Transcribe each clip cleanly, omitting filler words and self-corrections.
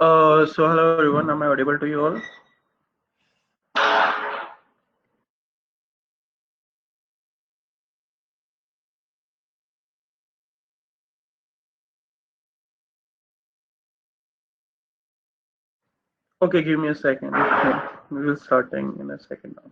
So hello everyone, am I audible to you all? Okay, give me a second. Okay, we will starting in a second now.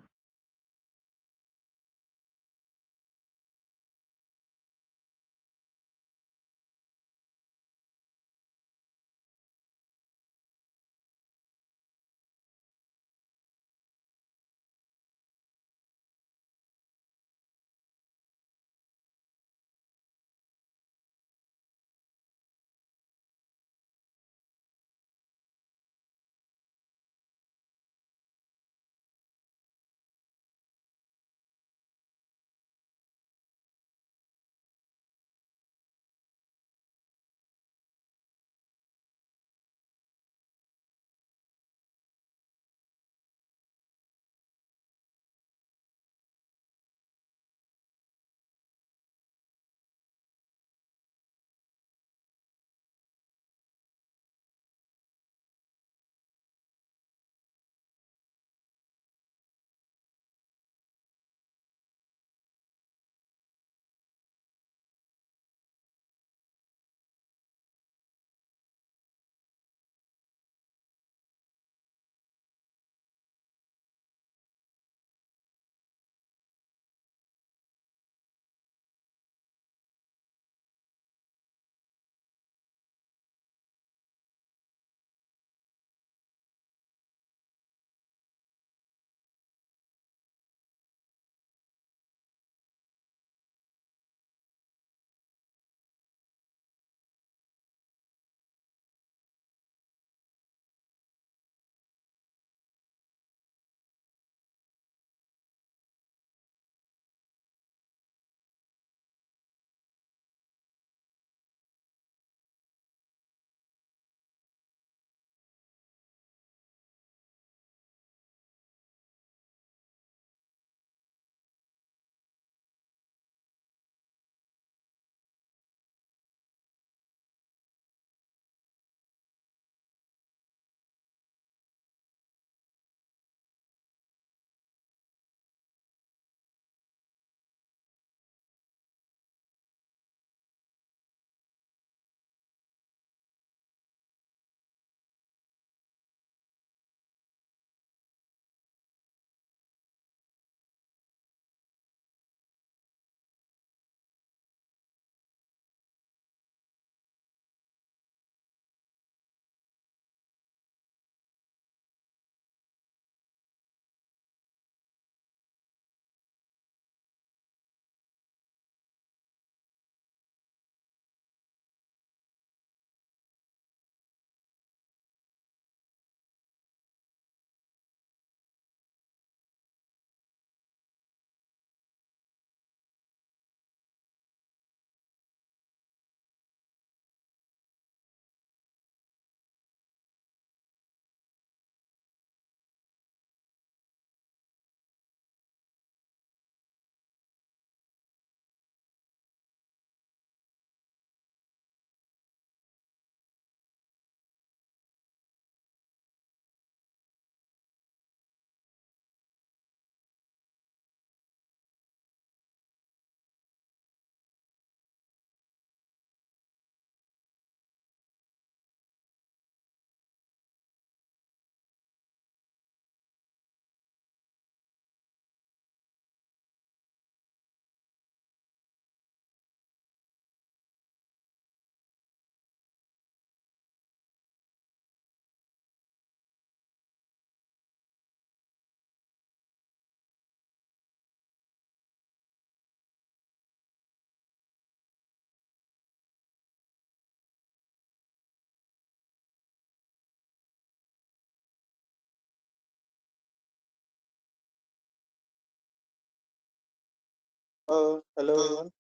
Hello everyone.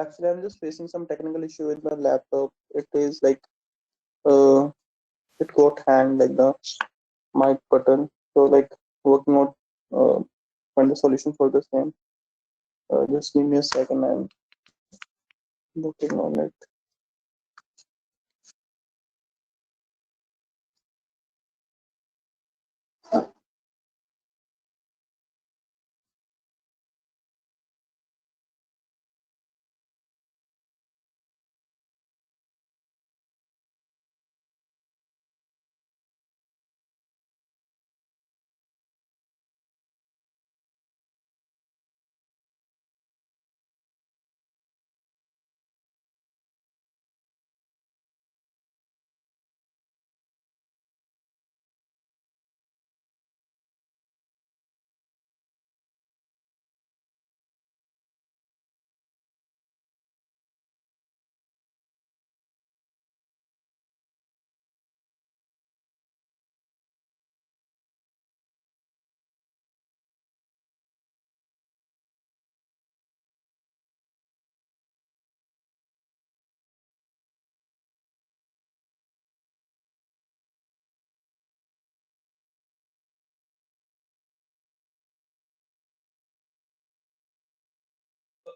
Actually, I'm just facing some technical issue with my laptop. It is like uh, it got hanged like the mic button. So like working out find the solution for the same. Just give me a second. I'm working on it.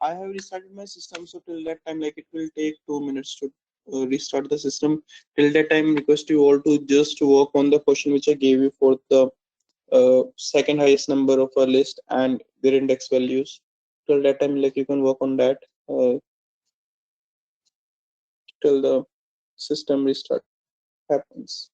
I have restarted my system, so till that time, like it will take 2 minutes to restart the system. Till that time, request you all to just work on the question which I gave you for the second highest number of a list and their index values. Till that time, like you can work on that till the system restart happens.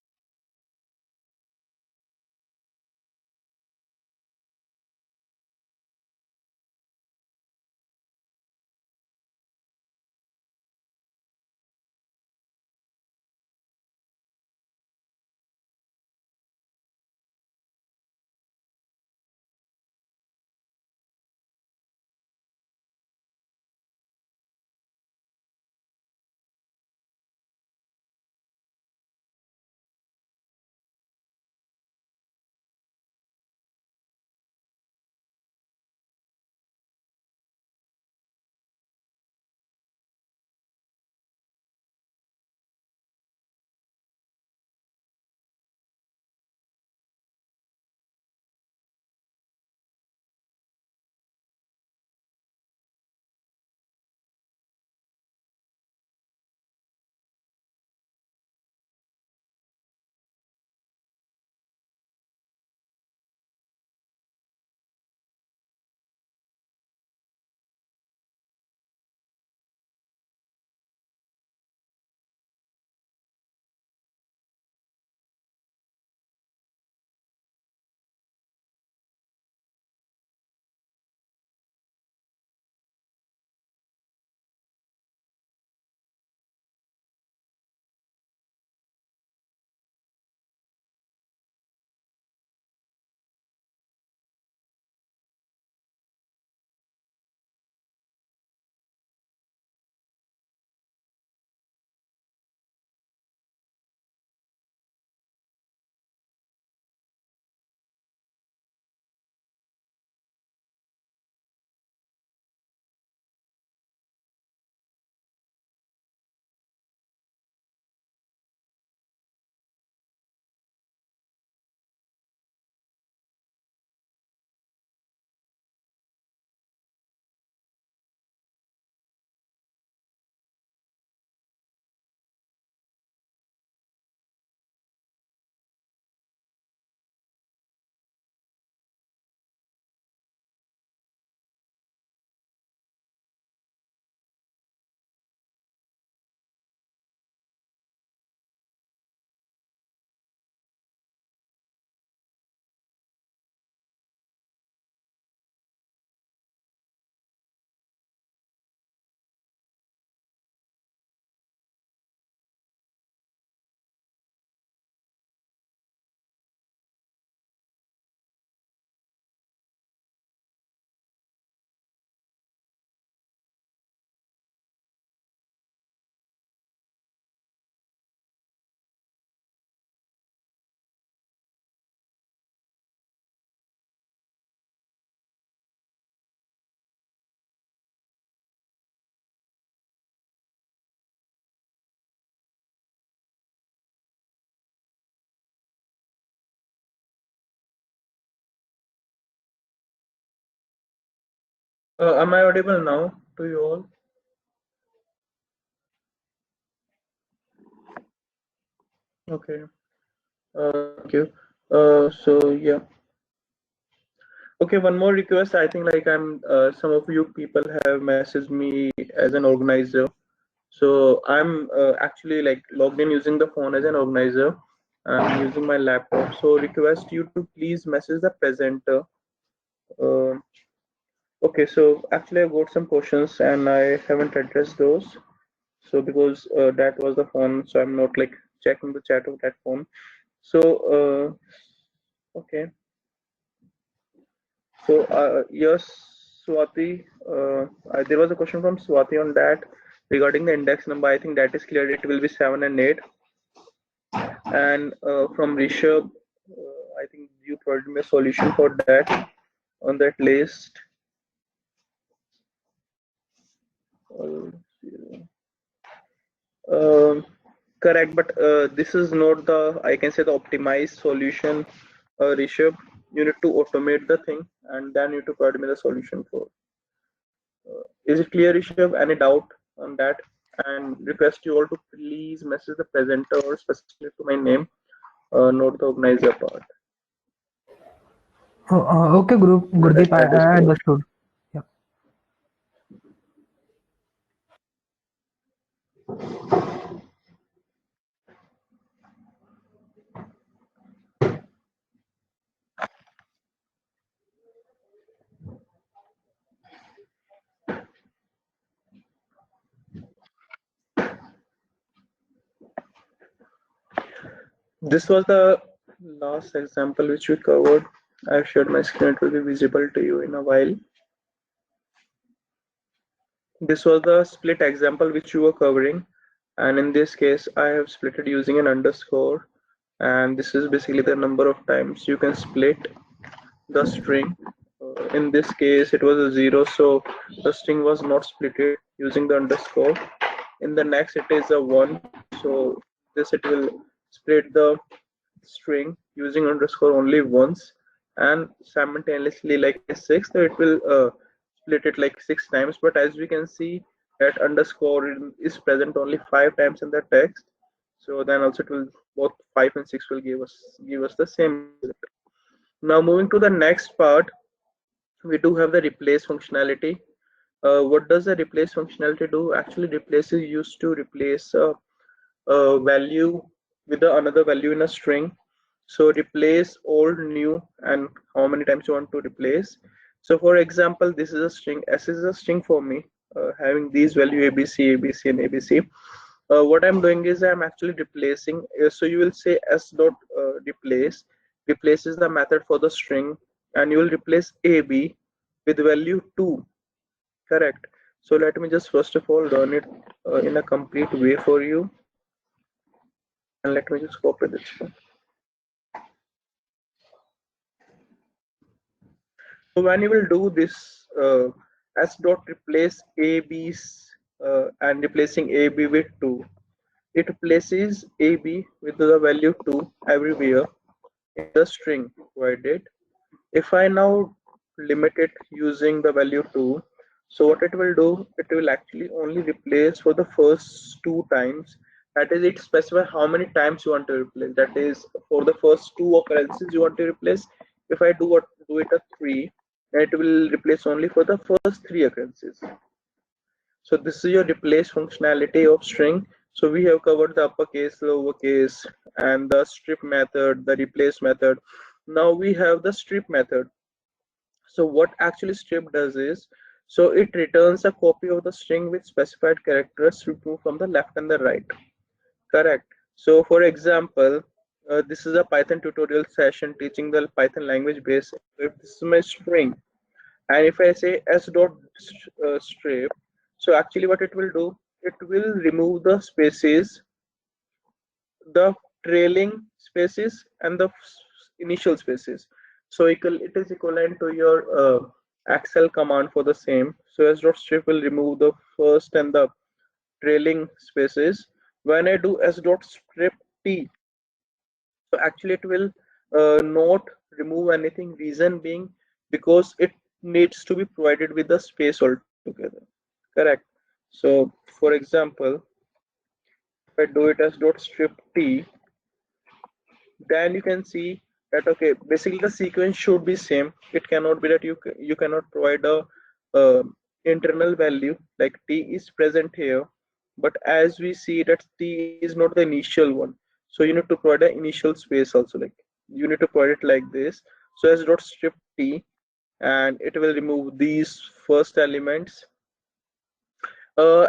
Am I audible now to you all? Okay. Thank you. So yeah. Okay, one more request. I think like some of you people have messaged me as an organizer. So I'm actually like logged in using the phone as an organizer. I'm using my laptop. So request you to please message the presenter. Uh, okay, so actually I got some questions and I haven't addressed those. So because that was the phone, so I'm not like checking the chat of that phone. So okay. So yes, Swati, there was a question from Swati on that regarding the index number. I think that is clear. It will be 7 and 8. And from Rishabh, I think you provided me a solution for that on that list. Uh, Correct, but this is not the, I can say, the optimized solution, Rishabh. You need to automate the thing and then you need to provide me the solution for. Is it clear, Rishabh? Any doubt on that? And request you all to please message the presenter or specifically to my name, not the organizer part. Okay, Gurdeep, That is I good. understood. Yeah. This was the last example which we covered. I've shared my screen. It will be visible to you in a while. This was the split example which you were covering, and in this case I have split it using an underscore, and this is basically the number of times you can split the string. In this case it was a 0, so the string was not splitted using the underscore. In the next it is a 1, so this it will split the string using underscore only once, and simultaneously like a 6, so it will split it like 6 times. But as we can see that underscore is present only 5 times in the text, so then also it will both 5 and 6 will give us the same result. Now moving to the next part, we do have the replace functionality. What does the replace functionality do? Actually, replace is used to replace a value with another value in a string. So replace old, new, and how many times you want to replace. So for example, this is a string. S is a string for me, having these value ABC, ABC, and ABC. What I'm doing is I'm actually replacing. So you will say s dot replace replaces the method for the string, and you will replace AB with value 2. Correct. So let me just first of all run it in a complete way for you, and let me just copy this one. So when you will do this s dot replace AB's and replacing AB with 2, it places AB with the value 2 everywhere in the string provided. If I now limit it using the value 2, so what it will do, it will actually only replace for the first 2 times. That is, it specify how many times you want to replace. That is, for the first 2 occurrences you want to replace. If I do it a 3, then it will replace only for the first 3 occurrences. So this is your replace functionality of string. So we have covered the uppercase, lowercase, and the strip method, the replace method. Now we have the strip method. So what actually strip does is, so it returns a copy of the string with specified characters removed from the left and the right. Correct. So for example, this is a Python tutorial session teaching the Python language base. If this is my string, and if I say s dot strip, so actually what it will do, it will remove the spaces, the trailing spaces, and the initial spaces. So it is equivalent to your Excel command for the same. So s dot strip will remove the first and the trailing spaces. When I do s dot strip t, so actually it will not remove anything. Reason being because it needs to be provided with the space altogether. Correct. So for example, if I do it as dot strip t, then you can see that okay, basically the sequence should be same. It cannot be that you cannot provide a uh, internal value like t is present here, but as we see that t is not the initial one, so you need to provide an initial space also, like you need to provide it like this. So as dot strip t, and it will remove these first elements.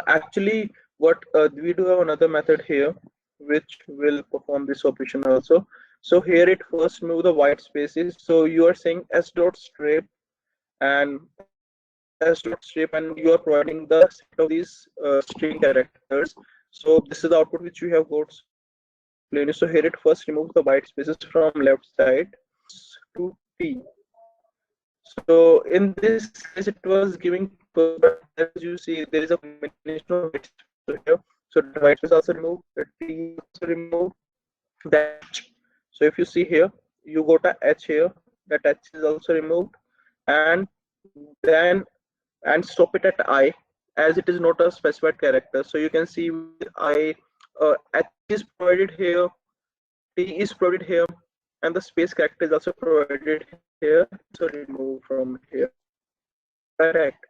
Actually, what we do have another method here which will perform this operation also. So here it first move the white spaces. So you are saying s dot strip and s dot strip, and you are providing the set of these string characters. So this is the output which we have got. So let me explain you. So here it first removes the white spaces from left side to t. So in this case, it was giving purple, but as you see, there is a combination of white space also here. So that white space also removed, the T is also removed, that H. So if you see here, you got a H here, that H is also removed, and then and stop it at I, as it is not a specified character. So you can see with I, H is provided here, T is provided here, and the space character is also provided here, also removed from here. Correct.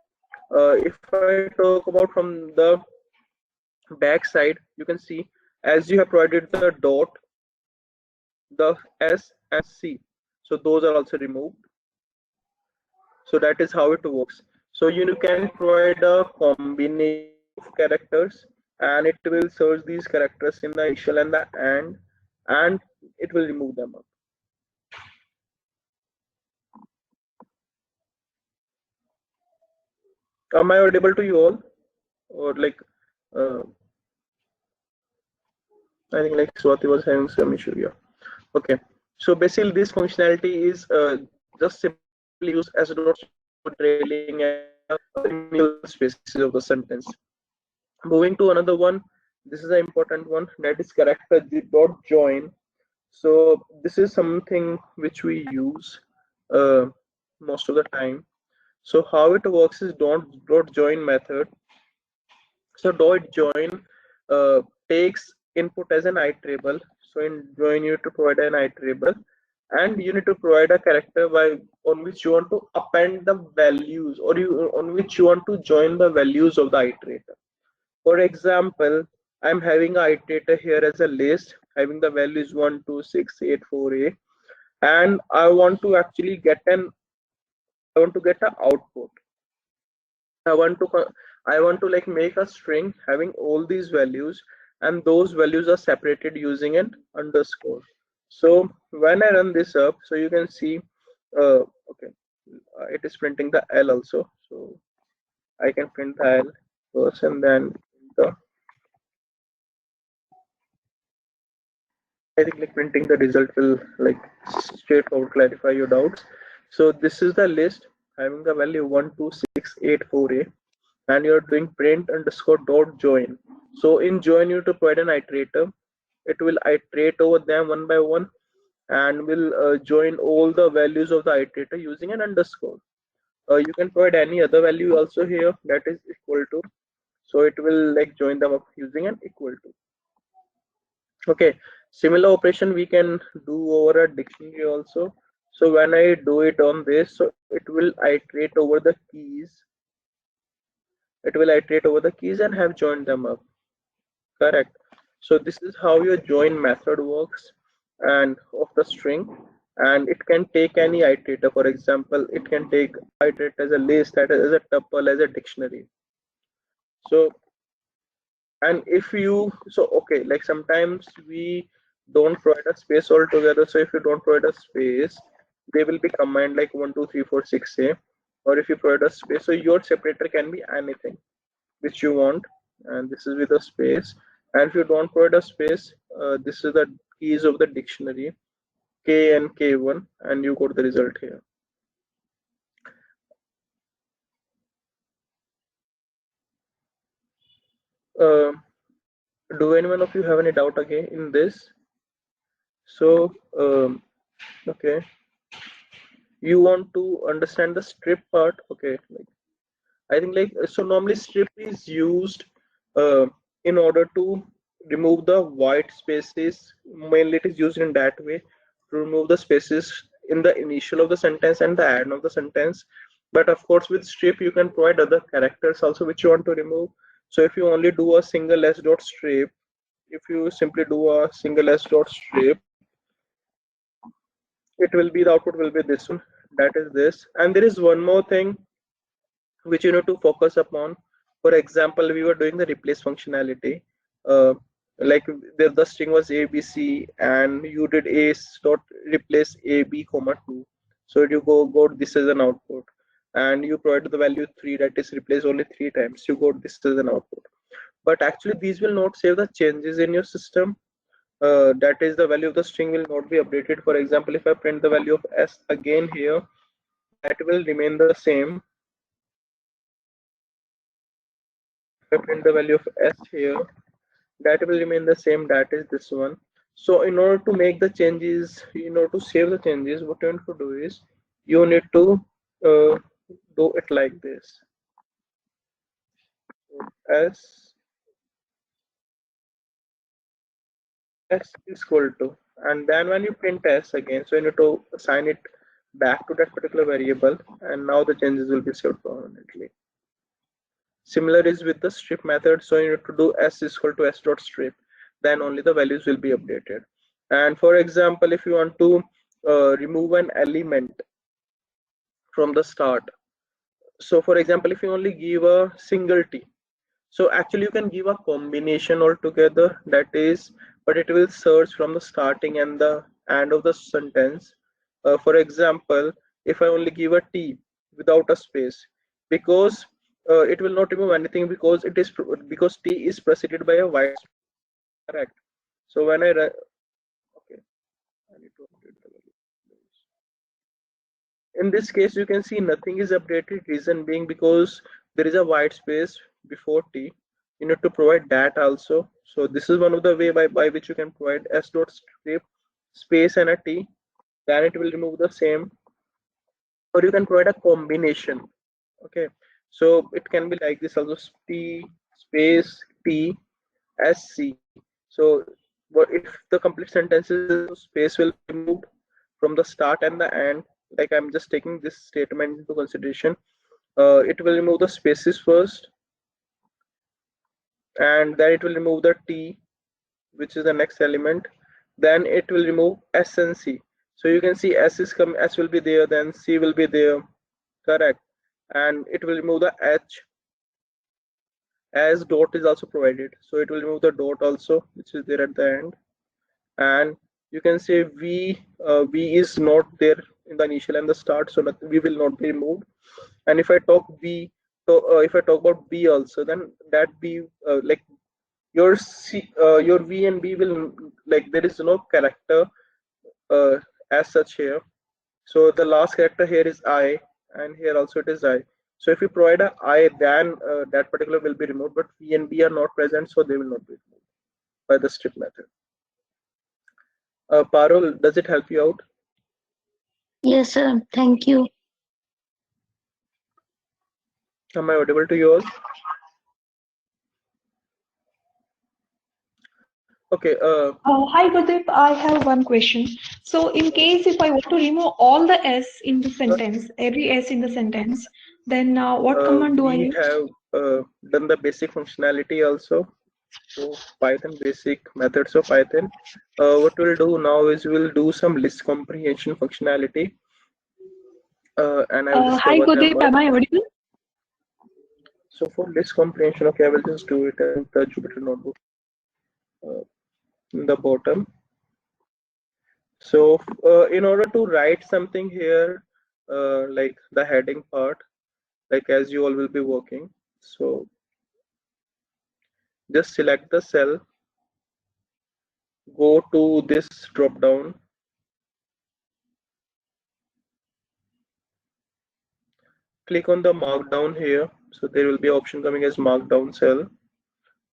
If I talk about from the back side, you can see as you have provided the dot, the S and C, so those are also removed. So that is how it works. So you can provide a combination of characters, and it will search these characters in the initial and the end, and it will remove them up. Am I audible to you all, or like uh, I think like Swati was having some issue here. Okay, so basically this functionality is just simply used as a dot trailing and initial spaces of the sentence. Moving to another one, this is an important one, that is character dot join. So this is something which we use uh, most of the time. So how it works is dot join method. So dot join takes input as an iterable. So in join you need to provide an iterable, and you need to provide a character by on which you want to append the values, or you on which you want to join the values of the iterator. For example, I'm having a iterator here as a list having the values 1, 2, 6, 8, 4a, and I want to actually get an output. I want to like make a string having all these values, and those values are separated using an underscore. So when I run this up, so you can see, okay, it is printing the L also. So I can print the L first, and then the I think like printing the result will like straightforward clarify your doubts. So this is the list having the value 12684a, and you're doing print underscore dot join. So in join you to provide an iterator. It will iterate over them one by one, and will join all the values of the iterator using an underscore. You can provide any other value also here that is equal to. So it will like join them up using an equal to. Okay, similar operation we can do over a dictionary also. So when I do it on this, so it will iterate over the keys. It will iterate over the keys and have joined them up. Correct. So this is how your join method works, and of the string, and it can take any iterator. For example, it can take iterate as a list, as a tuple, as a dictionary. So and if you so okay, like sometimes we don't provide a space altogether. So if you don't provide a space, they will be combined like 1 2 3 4 6 say, or if you provide a space, so your separator can be anything which you want, and this is with a space. And if you don't provide a space, this is the keys of the dictionary, k and k1, and you got the result here. uh, do anyone of you have any doubt again in this? So okay, you want to understand the strip part. Okay, like I think like so normally strip is used uh, in order to remove the white spaces. Mainly it is used in that way to remove the spaces in the initial of the sentence and the end of the sentence. But of course with strip you can provide other characters also which you want to remove. So if you only do a single s dot strip, if you simply do a single s dot strip, it will be the output will be this one, that is this. And there is one more thing which you need to focus upon. For example, we were doing the replace functionality. Uh, like the string was ABC and you did a dot replace AB comma 2. So you go this as an output, and you provide the value 3, that is replace only 3 times. You got this as an output. But actually these will not save the changes in your system. That is the value of the string will not be updated. For example, if I print the value of s again here, that will remain the same. If I print the value of s here, that will remain the same, that is this one. So in order to make the changes, in order to save the changes, what you need to do is you need to uh, do it like this. S s is equal to, and then when you print s again, so you need to assign it back to that particular variable, and now the changes will be saved permanently. Similar is with the strip method, so you need to do s is equal to s dot strip, then only the values will be updated. And for example, if you want to remove an element from the start, so for example, if you only give a single t, so actually you can give a combination altogether, that is, but it will search from the starting and the end of the sentence. For example, if I only give a t without a space, because it will not remove anything, because it is because t is preceded by a white space, correct? So when I okay, I need to update the value. In this case, you can see nothing is updated. Reason being because there is a white space before t. You need to provide that also. So this is one of the way by which you can provide s dot strip space and a t. Then it will remove the same, or you can provide a combination. Okay, so it can be like this also, t space t sc. So what if the complete sentences space will be removed from the start and the end? Like I'm just taking this statement into consideration. It will remove the spaces first, and then it will remove the t, which is the next element. Then it will remove s and c. So you can see s is come, s will be there, then c will be there, correct? And it will remove the h, as dot is also provided. So it will remove the dot also, which is there at the end. And you can say v is not there in the initial and the start, so v will not be removed. And if I talk b, so if I talk about b also, then that b like your c your v and b will, like there is no character uh, as such here. So the last character here is I, and here also it is I. So if you provide a I, then that particular will be removed, but v and b are not present, so they will not be removed by the strip method. Parul, does it help you out? Yes, sir. Thank you. Am I audible to you all? Okay. Hi, Gurdeep. I have one question. So, in case if I want to remove all the S in the sentence, every S in the sentence, then what command do I We use? have done the basic functionality also. So Python basic methods of Python. What we'll do now is we'll do some list comprehension functionality, and I will just Hi, cover them Gurdeep. up. Am I audible? So for list comprehension, okay, I will just do it in the Jupyter notebook uh, in the bottom. So in order to write something here, like the heading part, like as you all will be working, so just select the cell, go to this drop down, click on the markdown here. So there will be option coming as markdown cell,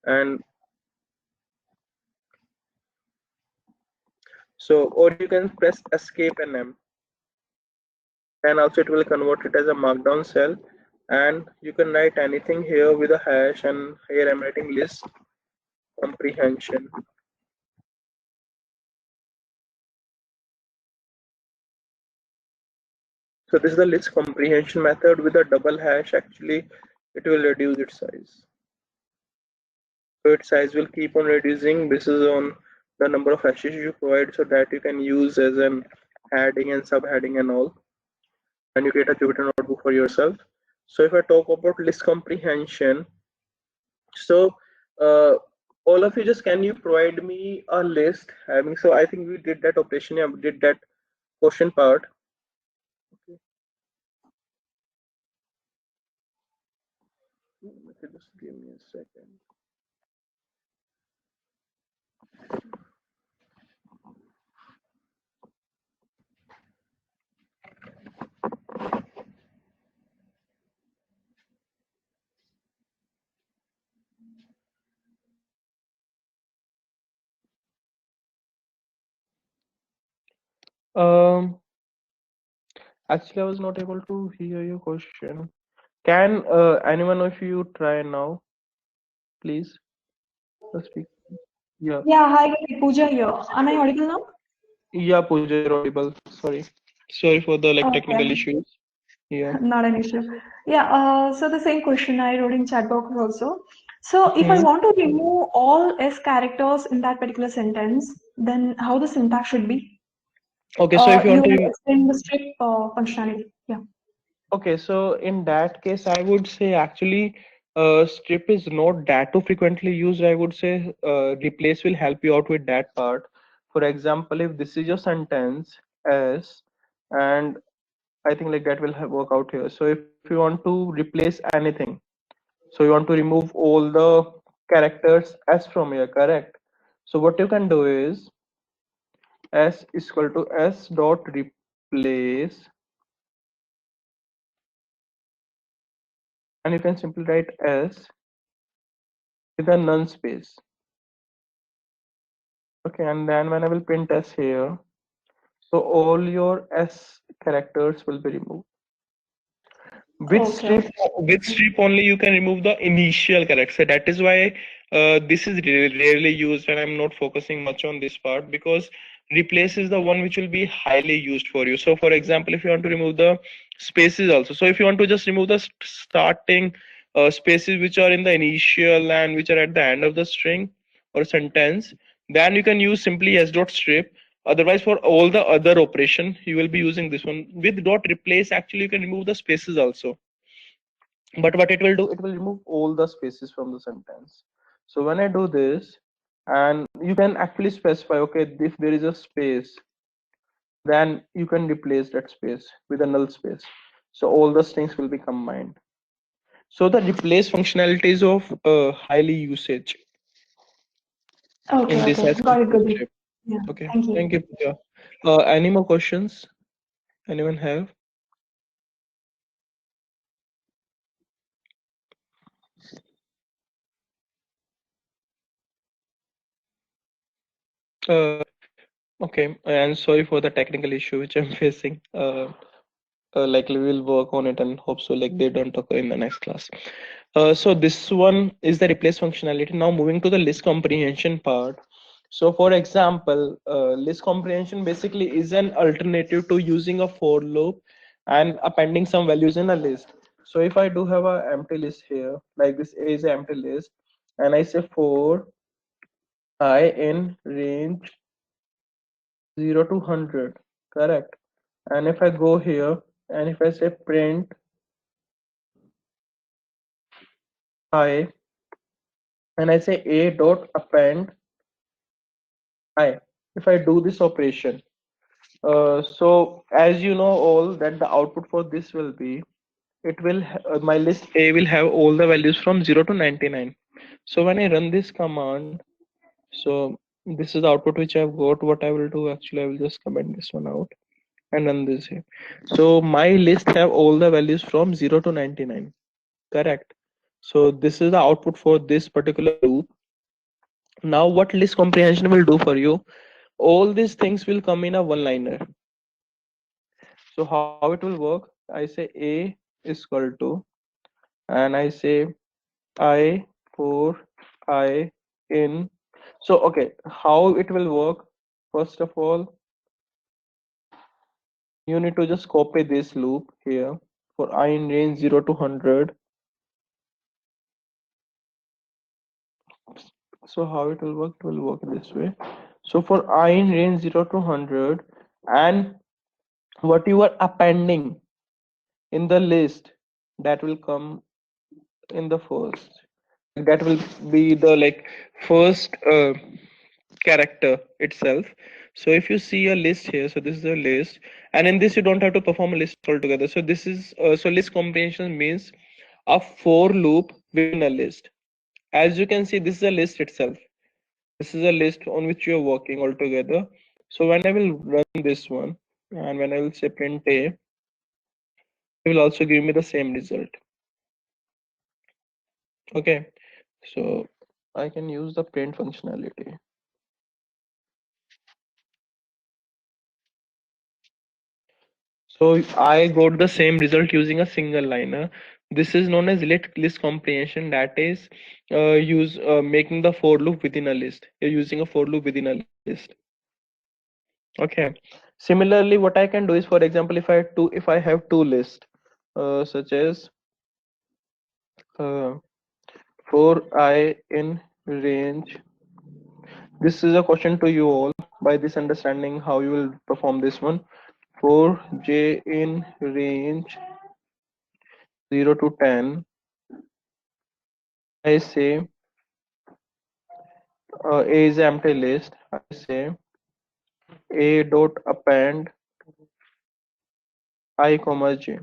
and so, or you can press escape and M. and also it will convert it as a markdown cell, and you can write anything here with a hash, and here I'm writing list comprehension. So this is the list comprehension method with a double hash. Actually, it will reduce its size. So its size will keep on reducing. This is on the number of hashes you provide, so that you can use as an heading and subheading and all. And you create a Jupyter notebook for yourself. So if I talk about list comprehension, so all of you, just can you provide me a list having, so I think we did that operation, yeah, we did that question part. Okay, just give me a second. Actually, I was not able to hear your question. Can anyone of you try now, please? Speak. Yeah, Yeah, hi, Pooja here. Am I audible now? yeah, Pooja, you're audible. Sorry for the like Okay, technical issues. Yeah. not an issue. Yeah, so the same question I wrote in chat box also. So if I Hmm. want to remove all S characters in that particular sentence, then how the syntax should be? Okay, so if you You want to, explain the strip functionality. Yeah. okay, so in that case, I would say actually, strip is not that too frequently used. I would say replace will help you out with that part. For example, if this is your sentence S, and I think like that will work out here. So if you want to replace anything, so you want to remove all the characters S from here, correct? So what you can do is S is equal to S dot replace, and you can simply write S with a none space. Okay, and then when I will print S here, so all your S characters will be removed. With Okay, strip, okay. with strip only you can remove the initial character. That is why this is rarely used, and I'm not focusing much on this part, because replace is the one which will be highly used for you. So for example, if you want to remove the spaces also, so if you want to just remove the starting spaces which are in the initial and which are at the end of the string or sentence, then you can use simply s dot strip. Otherwise, for all the other operation, you will be using this one. With dot replace, actually, you can remove the spaces also. But what it will do, it will remove all the spaces from the sentence. So when I do this, and you can actually specify, okay, if there is a space, then you can replace that space with a null space. So all the strings will be combined. So the replace functionalities of highly usage Okay, in this okay. as Got it, compared to good. strip. Yeah, Okay, thank you. thank you, Pooja. Any more questions? Anyone have? Uh, okay, and sorry for the technical issue which I'm facing. Like we will work on it and hope so like they don't occur in the next class. So this one is the replace functionality. Now moving to the list comprehension part. So for example, list comprehension basically is an alternative to using a for loop and appending some values in a list. So if I do have an empty list here, like this is an empty list, and I say for I in range 0 to 100, correct? And if I go here and if I say print I, and I say a dot append I, if I do this operation, so as you know all that the output for this will be, it will my list A will have all the values from 0 to 99. So when I run this command, so this is the output which I've got. What I will do, actually I will just comment this one out and run this here. So my list have all the values from 0 to 99, correct? So this is the output for this particular loop. Now what list comprehension will do for you, all these things will come in a one liner. So how it will work? I say A is equal to, and I say I for I in. So okay, how it will work? First of all, you need to just copy this loop here for I in range 0 to 100. So how it will work? It will work this way. So for I in range 0 to 100, and what you are appending in the list, that will come in the first. That will be the like first character itself. So if you see a list here, so this is a list, and in this you don't have to perform a list altogether. So this is so list comprehension means a for loop within a list. As you can see, this is a list itself. This is a list on which you are working altogether. So when I will run this one, and when I will say print a, it will also give me the same result. Okay, so I can use the print functionality. So I got the same result using a single liner. This is known as list comprehension. That is use making the for loop within a list. You're using a for loop within a list. Okay. Similarly, what I can do is, for example, if I have two lists, such as uh, for I in range. This is a question to you all. By this understanding, how you will perform this one. For j in range 0 to 10, I say A is empty list. I say A dot append I comma j.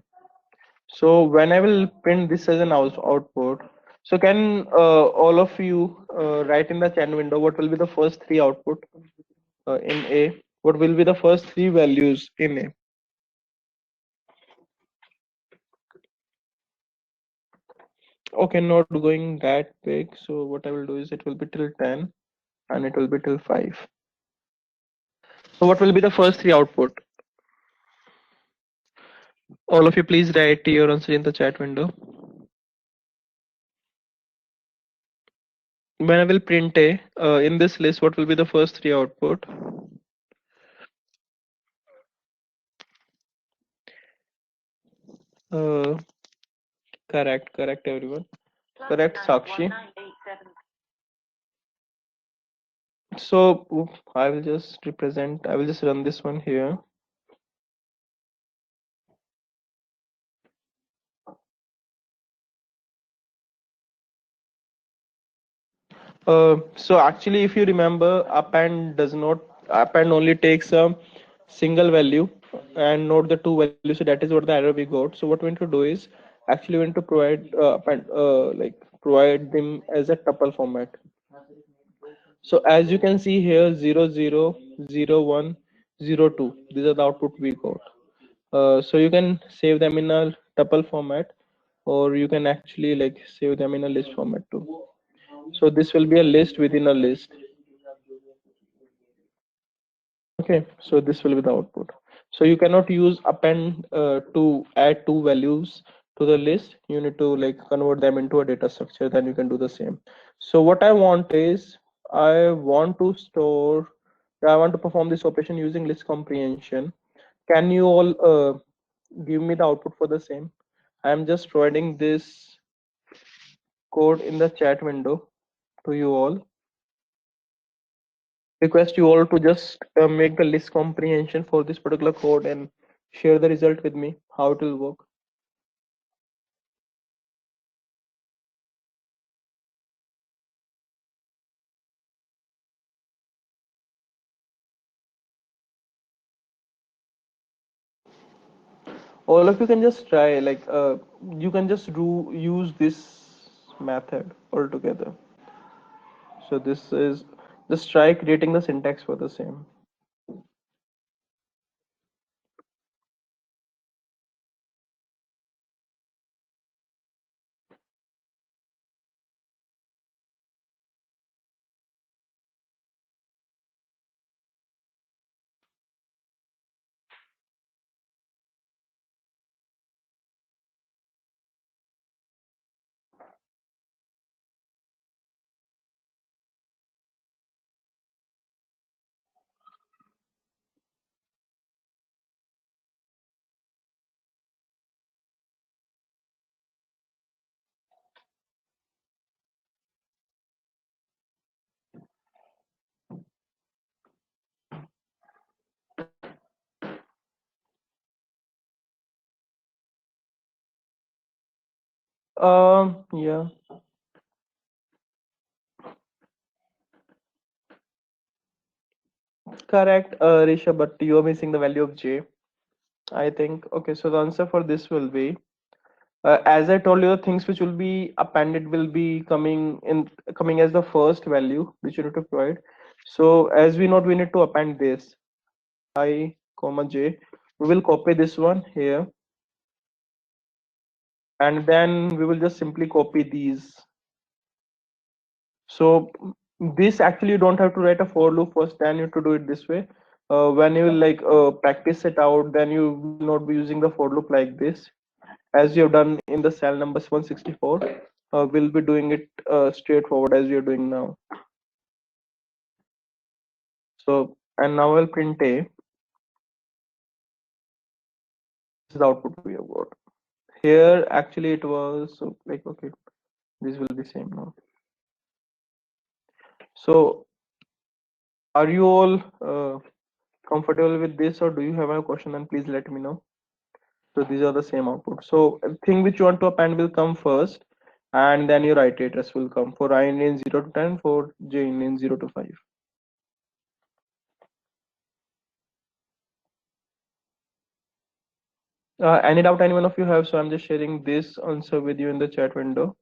So when I will print this as an output, so can all of you write in the chat window what will be the first three output in A? What will be the first three values in A? Okay, not going that big. So what I will do is it will be till 10 and it will be till 5. So what will be the first three output? All of you please write your answer in the chat window. When I will print A, in this list, what will be the first three output? Uh, correct everyone. Correct, Sakshi. So I will just I will just run this one here. So actually, if you remember, append only takes a single value and not the two values. So that is what the error we got. So what we want to do is actually we want to provide provide them as a tuple format. So as you can see here, 0, 0, 0, 1, 0, 2. These are the output we got. So you can save them in a tuple format, or you can actually like save them in a list format too. So this will be a list within a list. Okay, so this will be the output. So you cannot use append to add two values to the list. You need to like convert them into a data structure, then you can do the same. So what I want is I want to store I want to perform this operation using list comprehension. Can you all give me the output for the same? I am just providing this code in the chat window to you all. Request you all to just make the list comprehension for this particular code and share the result with me, how it will work. All of you can just try, like you can just use this method altogether. So this is just try creating the syntax for the same. Yeah, correct, Risha, but you are missing the value of j, I think. Okay, so the answer for this will be, as I told you, the things which will be appended will be coming as the first value which you need to provide. So as we know, we need to append this I comma j. We will copy this one here, and then we will just simply copy these. So this actually you don't have to write a for loop first, then you have to do it this way. When you like practice it out, then you will not be using the for loop like this, as you have done in the cell numbers 164. We'll be doing it straightforward as you're doing now. So, and now I'll print a. This is the output we have got. Here actually it was so like, okay, this will be same now. So are you all comfortable with this, or do you have a question? Then please let me know. So these are the same output. So thing which you want to append will come first, and then your iterators will come for I in 0 to 10, for j in 0 to 5. Any doubt anyone of you have? So I'm just sharing this answer with you in the chat window.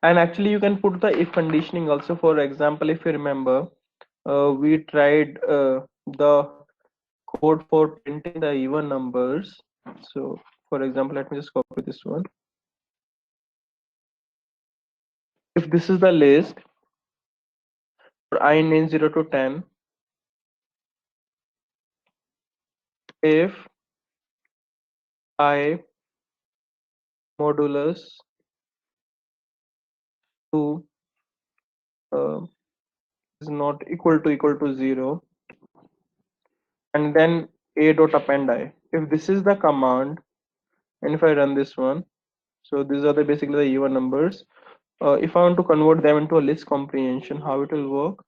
And actually you can put the if conditioning also. For example, if you remember, we tried the code for printing the even numbers. So for example, let me just copy this one. If this is the list for I in 0 to 10, if I modulus 2 uh, is not equal to 0, and then a dot append I. If this is the command, and if I run this one, so these are the basically the even numbers. If I want to convert them into a list comprehension, how it will work?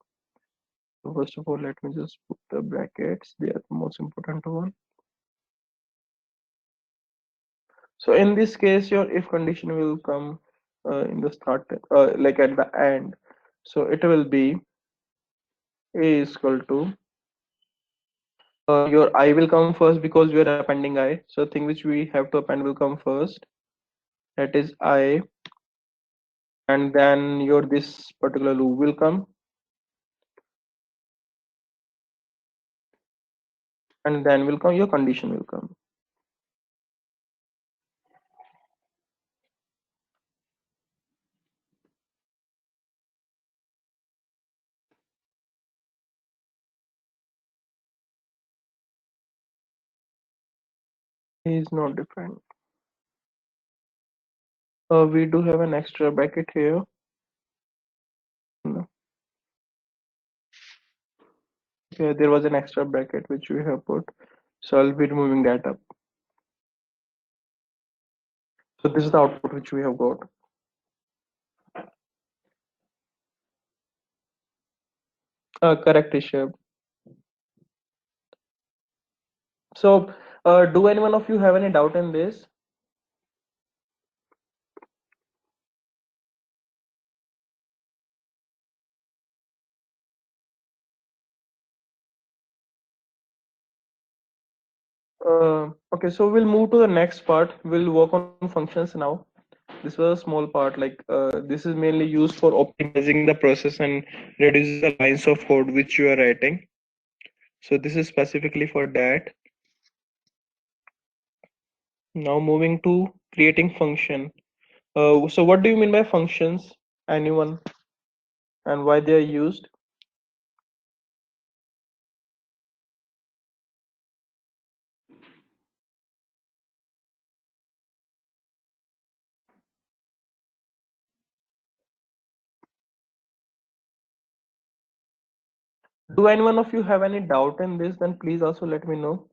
So first of all, let me just put the brackets. They are the most important one. So in this case, your if condition will come in the start, like at the end. So it will be a is equal to your I will come first because we are appending I. So thing which we have to append will come first. That is I, and then your this particular loop will come, and then will come your condition will come. A is not defined. We do have an extra bracket here. No. Okay, there was an extra bracket which we have put, so I'll be removing that up. So this is the output which we have got. Correct, Rishabh. So do anyone of you have any doubt in this? Okay, so we'll move to the next part. We'll work on functions now. This was a small part, like this is mainly used for optimizing the process and reduces the lines of code which you are writing. So this is specifically for that. Now moving to creating function. So what do you mean by functions? Anyone? And why they are used? Do anyone of you have any doubt in this? Then please also let me know.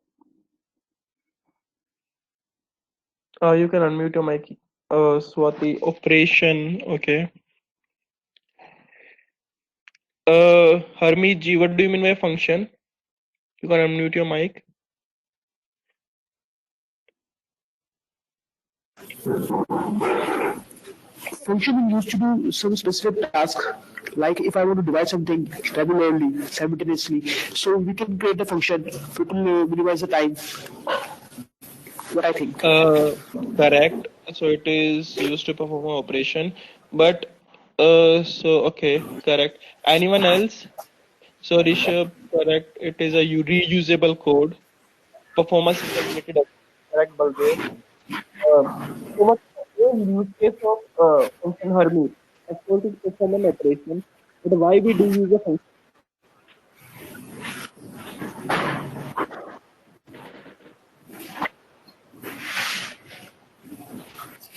You can unmute your mic. Swati, operation. Okay. Harmeet ji, what do you mean by function? You can unmute your mic. Function is used to do some specific task. Like if I want to divide something regularly, simultaneously, so we can create a function. It will minimize the time. What I think. Correct. So it is used to perform an operation, but so okay, correct. Anyone else? So Rishabh, correct. It is a reusable code. Performance is calculated. Correct, Baldev. So what is use case of function Hermes? Of course, it perform an operation, but why we do use a function?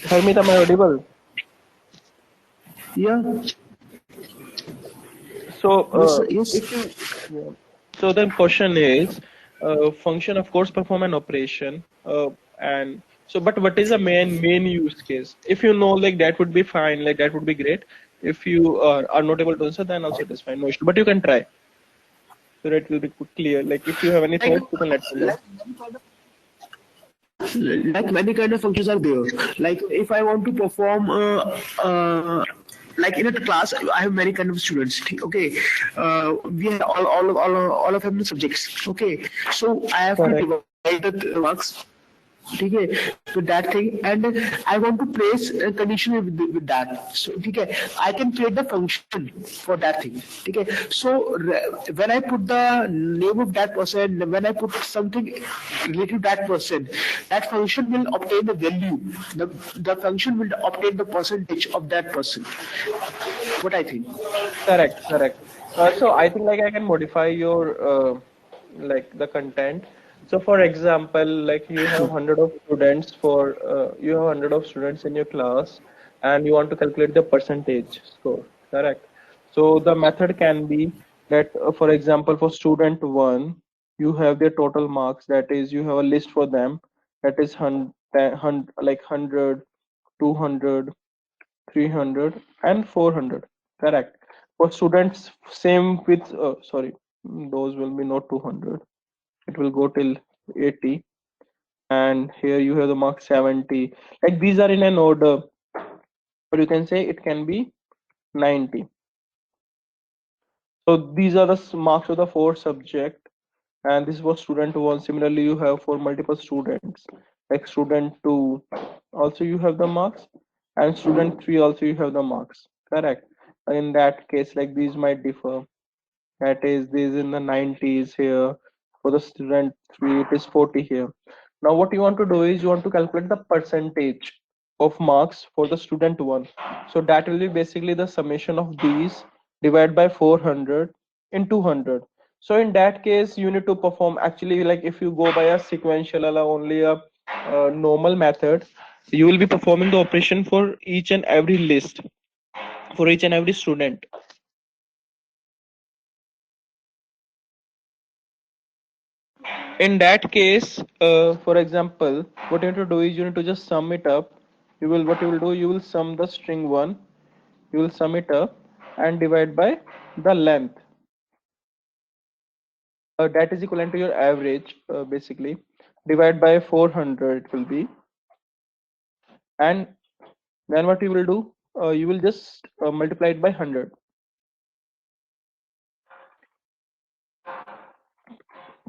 Hermes, am I audible? Yeah. So Yes. if you yeah. So the question is, function of course perform an operation, and so but what is the main use case? If you know, like that would be fine, like that would be great. If you are not able to answer, then also it is fine, no issue. But you can try, so that it will be clear. Like if you have any Like, thoughts, you can let me know. like many kind of functions are there. Like if I want to perform like in a class I have many kind of students. Okay, we have all of them in subjects. Okay, so I have to Correct. divide the marks. Okay, with that thing, and I want to place a condition with that. So okay, I can create the function for that thing. Okay, so when I put the name of that person, when I put something related to that person, that function will obtain the value. The function will obtain the percentage of that person. What I think. Correct, correct. So I think like I can modify your like the content. So for example, like you have hundred of students you have hundred of students in your class, and you want to calculate the percentage score. Correct. So the method can be that, for example, for student one, you have their total marks. That is, you have a list for them. That is like 100, 200, 300 and 400. Correct. For students, same with sorry, those will be not 200. It will go till 80, and here you have the mark 70. Like these are in an order, or you can say it can be 90. So these are the marks of the four subject, and this was student one. Similarly, you have for multiple students, like student two, also you have the marks, and student three also you have the marks. Correct. In that case, like these might differ. That is, this in the 90s here. For the student three, it is 40 here. Now, what you want to do is you want to calculate the percentage of marks for the student one. So that will be basically the summation of these divided by 400 in 200. So in that case, you need to perform actually, like if you go by a sequential or only a normal method, you will be performing the operation for each and every list, for each and every student. In that case, for example, what you need to do is you need to just sum it up. What you will do, you will sum the string one, you will sum it up and divide by the length. That is equivalent to your average, basically. Divide by 400 it will be, and then what you will do, you will just multiply it by 100.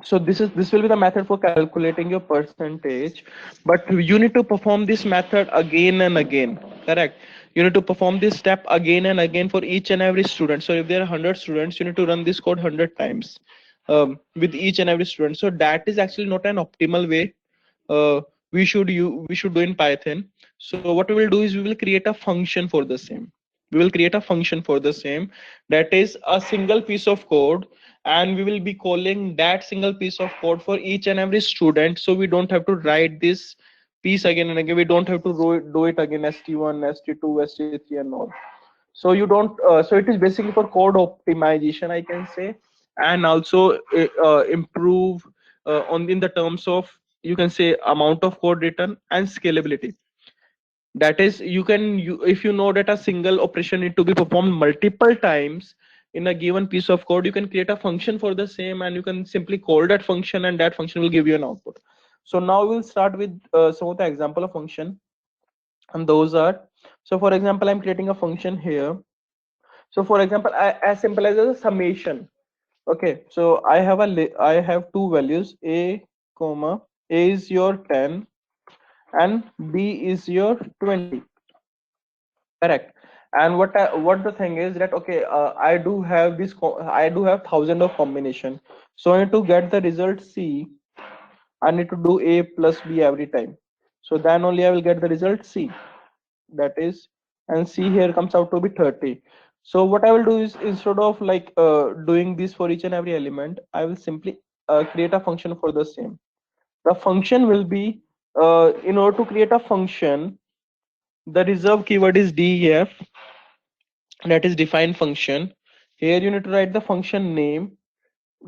So this will be the method for calculating your percentage, but you need to perform this method again and again. Correct. You need to perform this step again and again for each and every student. So if there are 100 students, you need to run this code 100 times with each and every student. So that is actually not an optimal way. We should do in Python. So what we will do is we will create a function for the same. We will create a function for the same, that is a single piece of code, and we will be calling that single piece of code for each and every student, so we don't have to write this piece again and again. We don't have to do it again, st1, st2, st3 and all. So you don't so it is basically for code optimization, I can say, and also improve on in the terms of, you can say, amount of code written and scalability. That is, if you know that a single operation need to be performed multiple times, in a given piece of code, you can create a function for the same, and you can simply call that function, and that function will give you an output. So now we'll start with some of the example of function, and those are, so for example, I'm creating a function here. So for example, as simple as a summation. Okay, so I have two values, a comma, a is your 10 and b is your 20. Correct. And what the thing is that, okay, I do have I do have thousand of combination. So I need to get the result C, I need to do a plus b every time. So then only I will get the result C. That is, and C here comes out to be 30. So what I will do is, instead of like doing this for each and every element, I will simply create a function for the same. The function will be, in order to create a function, the reserved keyword is def, that is define function. Here you need to write the function name,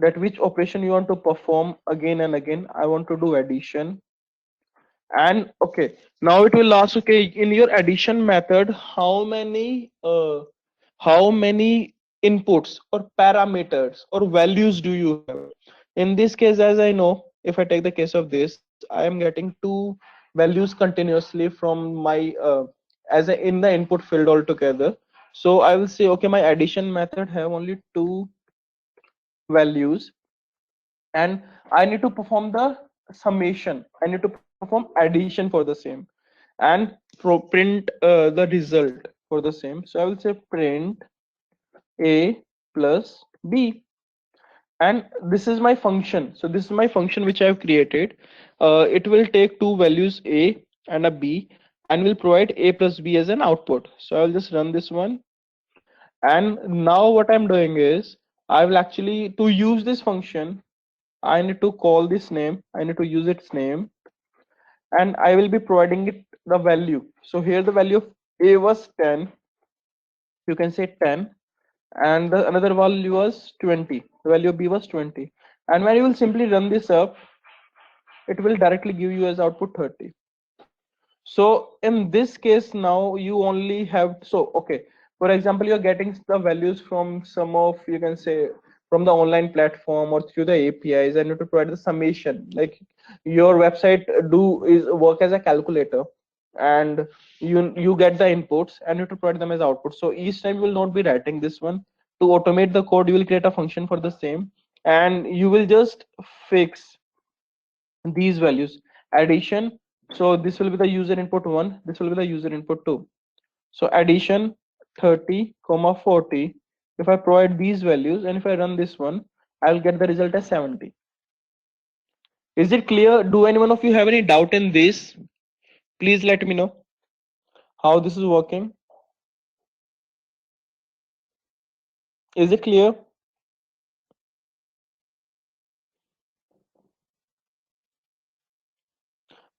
that which operation you want to perform again and again. I want to do addition. And okay, now it will ask, okay, in your addition method, how many inputs or parameters or values do you have? In this case, as I know, if I take the case of this, I am getting two values continuously from my in the input field altogether. So I will say, okay, my addition method have only two values, and I need to perform the summation. I need to perform addition for the same, and print the result for the same. So I will say print a plus b, and this is my function. So this is my function which I have created. It will take two values, a and a b, and will provide a plus b as an output. So I'll just run this one, and now what I'm doing is, I will actually, to use this function, I need to call this name, I need to use its name, and I will be providing it the value. So here the value of a was 10, you can say 10, and the another value was 20, the value of b was 20. And when you will simply run this up, it will directly give you as output 30. So in this case, now you only have, so okay, for example, you're getting the values from some of, you can say, from the online platform or through the APIs, and you to provide the summation. Like your website is work as a calculator, and you get the inputs and you to provide them as output. So each time you will not be writing this one. To automate the code, you will create a function for the same, and you will just fix these values. Addition, so this will be the user input 1, this will be the user input 2. So addition 30 comma 40, if I provide these values and if I run this one, I'll get the result as 70. Is it clear? Do anyone of you have any doubt in this? Please let me know how this is working. Is it clear?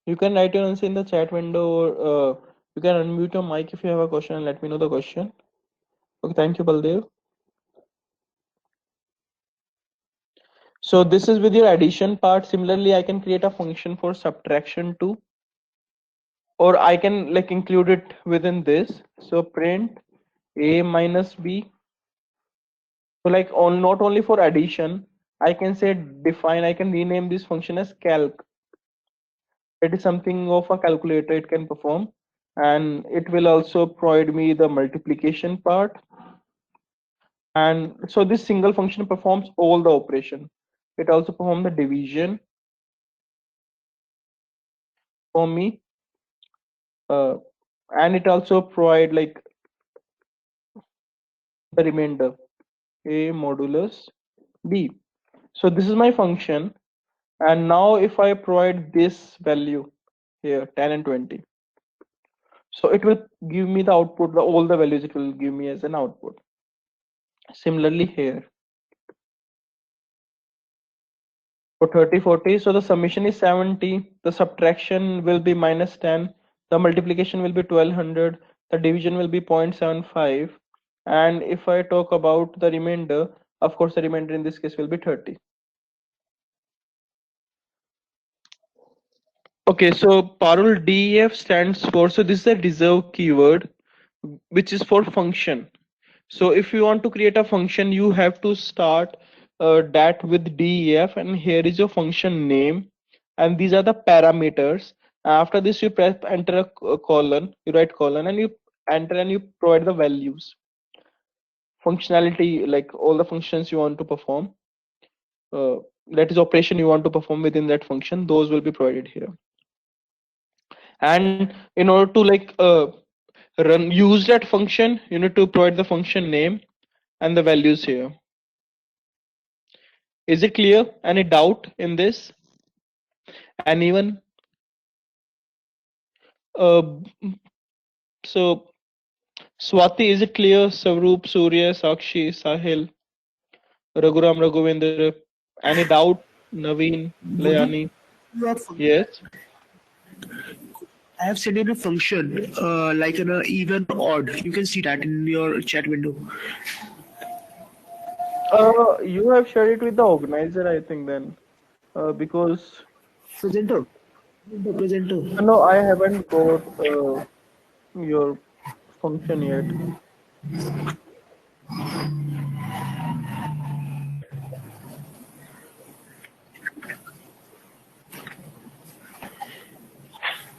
You can write your answer in the chat window, or you can unmute your mic if you have a question and let me know the question. Okay, thank you, Baldev. So this is with your addition part. Similarly, I can create a function for subtraction too, or I can like include it within this. So print a minus b. So like on not only for addition, I can say define, I can rename this function as calc. It is something of a calculator it can perform, and it will also provide me the multiplication part. And so this single function performs all the operation. It also performs the division for me, and it also provide like the remainder, a modulus b. So this is my function, and now if I provide this value here 10 and 20, so it will give me the output, all the values it will give me as an output. Similarly here for 30 40, so the summation is 70, the subtraction will be minus 10, the multiplication will be 1200, the division will be 0.75, and if I talk about the remainder, of course the remainder in this case will be 30. Okay, so Parul, def stands for, so this is a reserve keyword which is for function. So if you want to create a function, you have to start that with def, and here is your function name, and these are the parameters. After this, you press enter a colon, you write colon, and you enter and you provide the values, functionality, like all the functions you want to perform. Uh, that is operation you want to perform within that function. Those will be provided here. And in order to use that function, you need to provide the function name and the values here. Is it clear? Any doubt in this? Anyone? Uh, so Swati, is it clear? Savroop, Surya, Sakshi, Sahil, Raghuram, Raghavendra. Any doubt? Naveen, Gurdeep, Layani. you are Yes. I have sent in a function like an even or odd. You can see that in your chat window. You have shared it with the organizer, I think then, because Presenter. The presenter. no, I haven't got your function yet.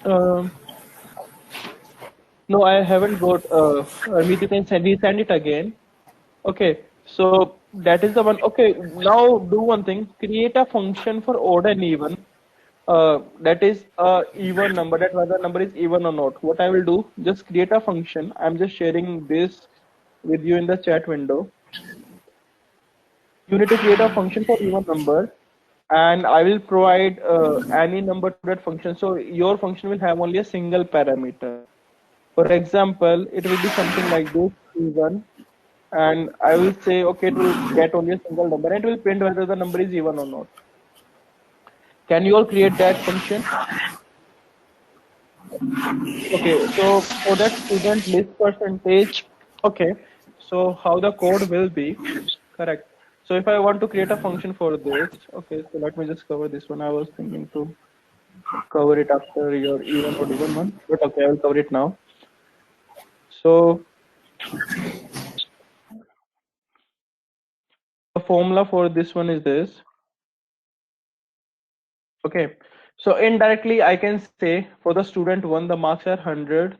Um, no, I haven't got. Amit, you can resend it again. Okay, so that is the one. Okay, now do one thing. Create a function for odd and even. That is a even number. That whether number is even or not. What I will do, just create a function. I'm just sharing this with you in the chat window. You need to create a function for even number, and I will provide any number to that function. So your function will have only a single parameter. For example, it will be something like this, even, and I will say, okay, it will get only a single number, and it will print whether the number is even or not. Can you all create that function? Okay, so for that student list percentage, okay, so how the code will be, correct. So if I want to create a function for this, okay, so let me just cover this one. I was thinking to cover it after your even or even one, but okay, I will cover it now. So the formula for this one is this. Okay, so indirectly I can say for the student one, the marks are 100,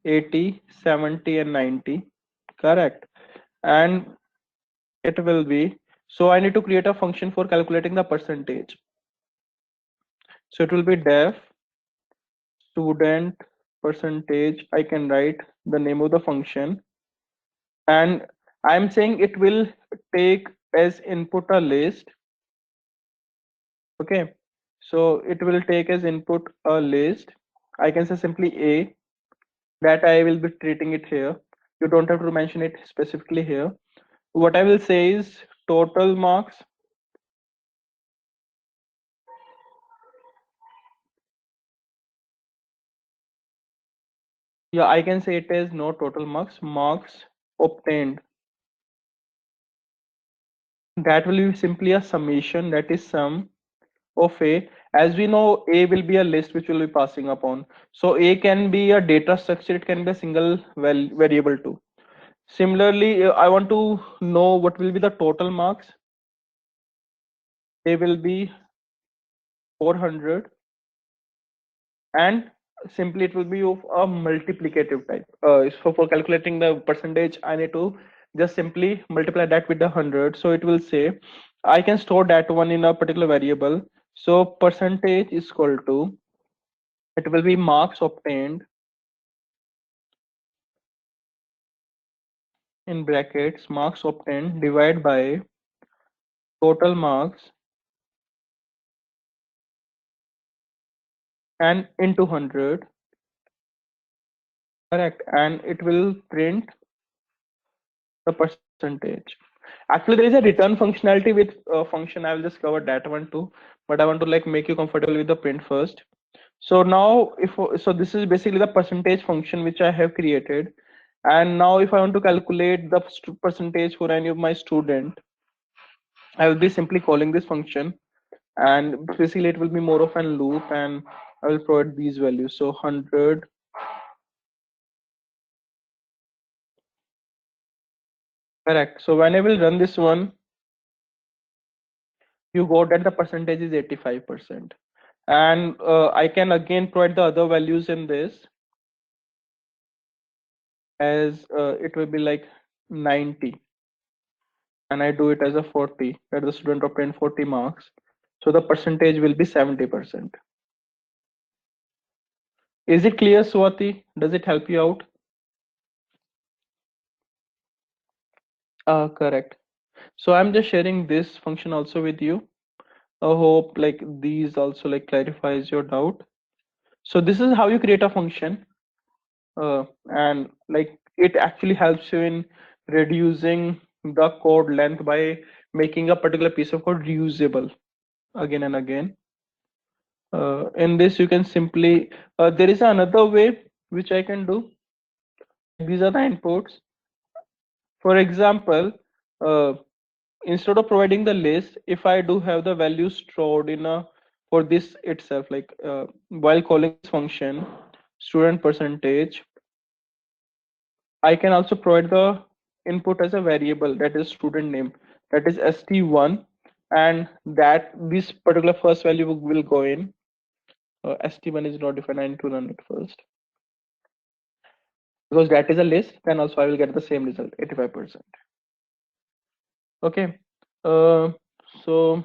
80, 70, and 90, correct. And it will be, so I need to create a function for calculating the percentage. So it will be def student percentage. I can write the name of the function, and I'm saying it will take as input a list. Okay, so it will take as input a list. I can say simply a, that I will be treating it here. You don't have to mention it specifically here. What I will say is total marks. Yeah, I can say it as no total marks, marks obtained. That will be simply a summation, that is sum of a. As we know, a will be a list which will be passing upon. So a can be a data structure, it can be a single variable too. Similarly, I want to know what will be the total marks. They will be 400, and simply it will be of a multiplicative type. So for calculating the percentage, I need to just simply multiply that with the 100. So it will say I can store that one in a particular variable. So percentage is equal to, it will be marks obtained in brackets, marks obtained divided by total marks and into 100, correct, and it will print the percentage. Actually, there is a return functionality with function. I will just cover that one too, but I want to like make you comfortable with the print first. So now, so this is basically the percentage function which I have created, and now if I want to calculate the percentage for any of my student, I will be simply calling this function, and basically it will be more of a loop, and I will provide these values. So 100, Correct. So when I will run this one, you got that the percentage is 85%. And I can again provide the other values in this as it will be like 90. And I do it as a 40, that the student obtained 40 marks. So the percentage will be 70%. Is it clear, Swati? Does it help you out? Correct. So I'm just sharing this function also with you. I hope like these also like clarifies your doubt. So this is how you create a function, and like it actually helps you in reducing the code length by making a particular piece of code reusable again and again. In this you can simply there is another way which I can do. These are the inputs. For example, uh, instead of providing the list, if I do have the value stored in a for this itself, like while calling this function student percentage, I can also provide the input as a variable, that is student name, that is st1, and that this particular first value will go in. st1 is not defined. I need to run it first because that is a list. Then also I will get the same result, 85%. Okay. Uh, so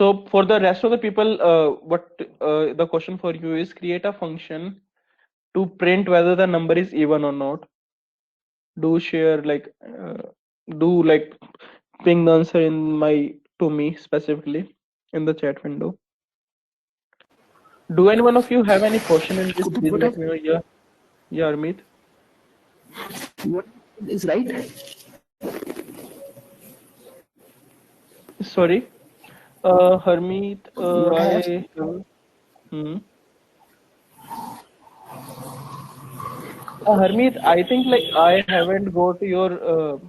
for the rest of the people, what the question for you is, create a function to print whether the number is even or not. Do share like do like ping the answer in my to me specifically in the chat window. Do any one of you have any question in this? Please What let me know. Yeah, Armit. what is right? Sorry, Harmeet. What I have Hmm. Harmeet, I think like I haven't got your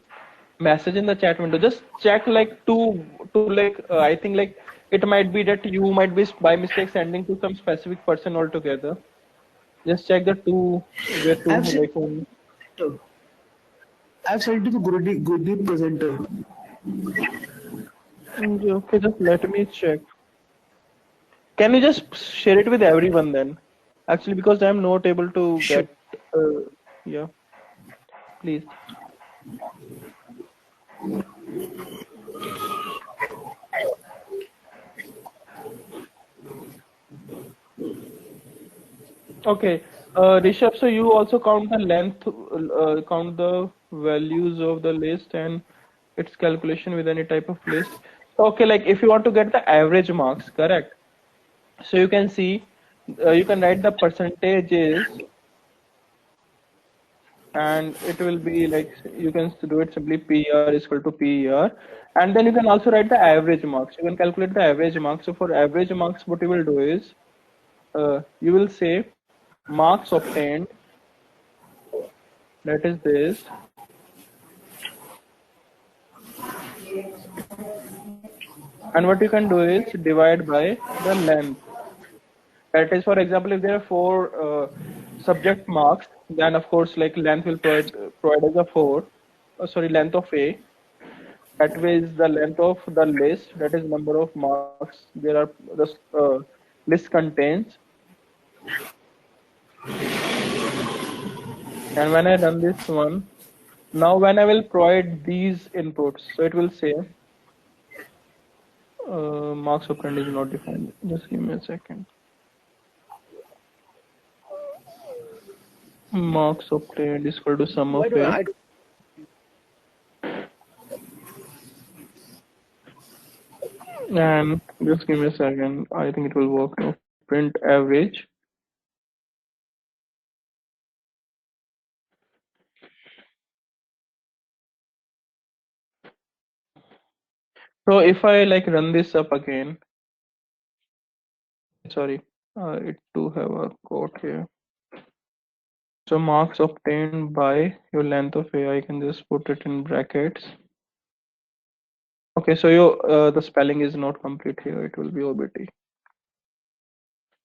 message in the chat window. Just check like to like I think like it might be that you might be by mistake sending to some specific person altogether. Just check the two where to I've sent like I've sent to the Gurdeep presenter. okay, just let me check. Can you just share it with everyone then? Actually, because I'm not able to Sure. get yeah, please. Okay, Rishabh, so you also count the length, count the values of the list and its calculation with any type of list. So, okay, like if you want to get the average marks, correct? So you can see, you can write the percentages, and it will be like you can do it simply PR is equal to PER, and then you can also write the average marks. You can calculate the average marks. So for average marks, what you will do is you will say marks obtained, that is this, and what you can do is divide by the length. That is, for example, if there are four subject marks, then of course like length will provide as a four, sorry, length of A. That way is the length of the list, that is number of marks there are the list contains. And when I run this one, now when I will provide these inputs, so it will say marks obtained is not defined. Just give me a second. Marks obtained is equal to sum Why of do A. I And just give me a second. I think it will work now. Print average. So if I like run this up again, sorry, it do have a code here. So marks obtained by your length of A, I can just put it in brackets. Okay, so your the spelling is not complete here. It will be OBT.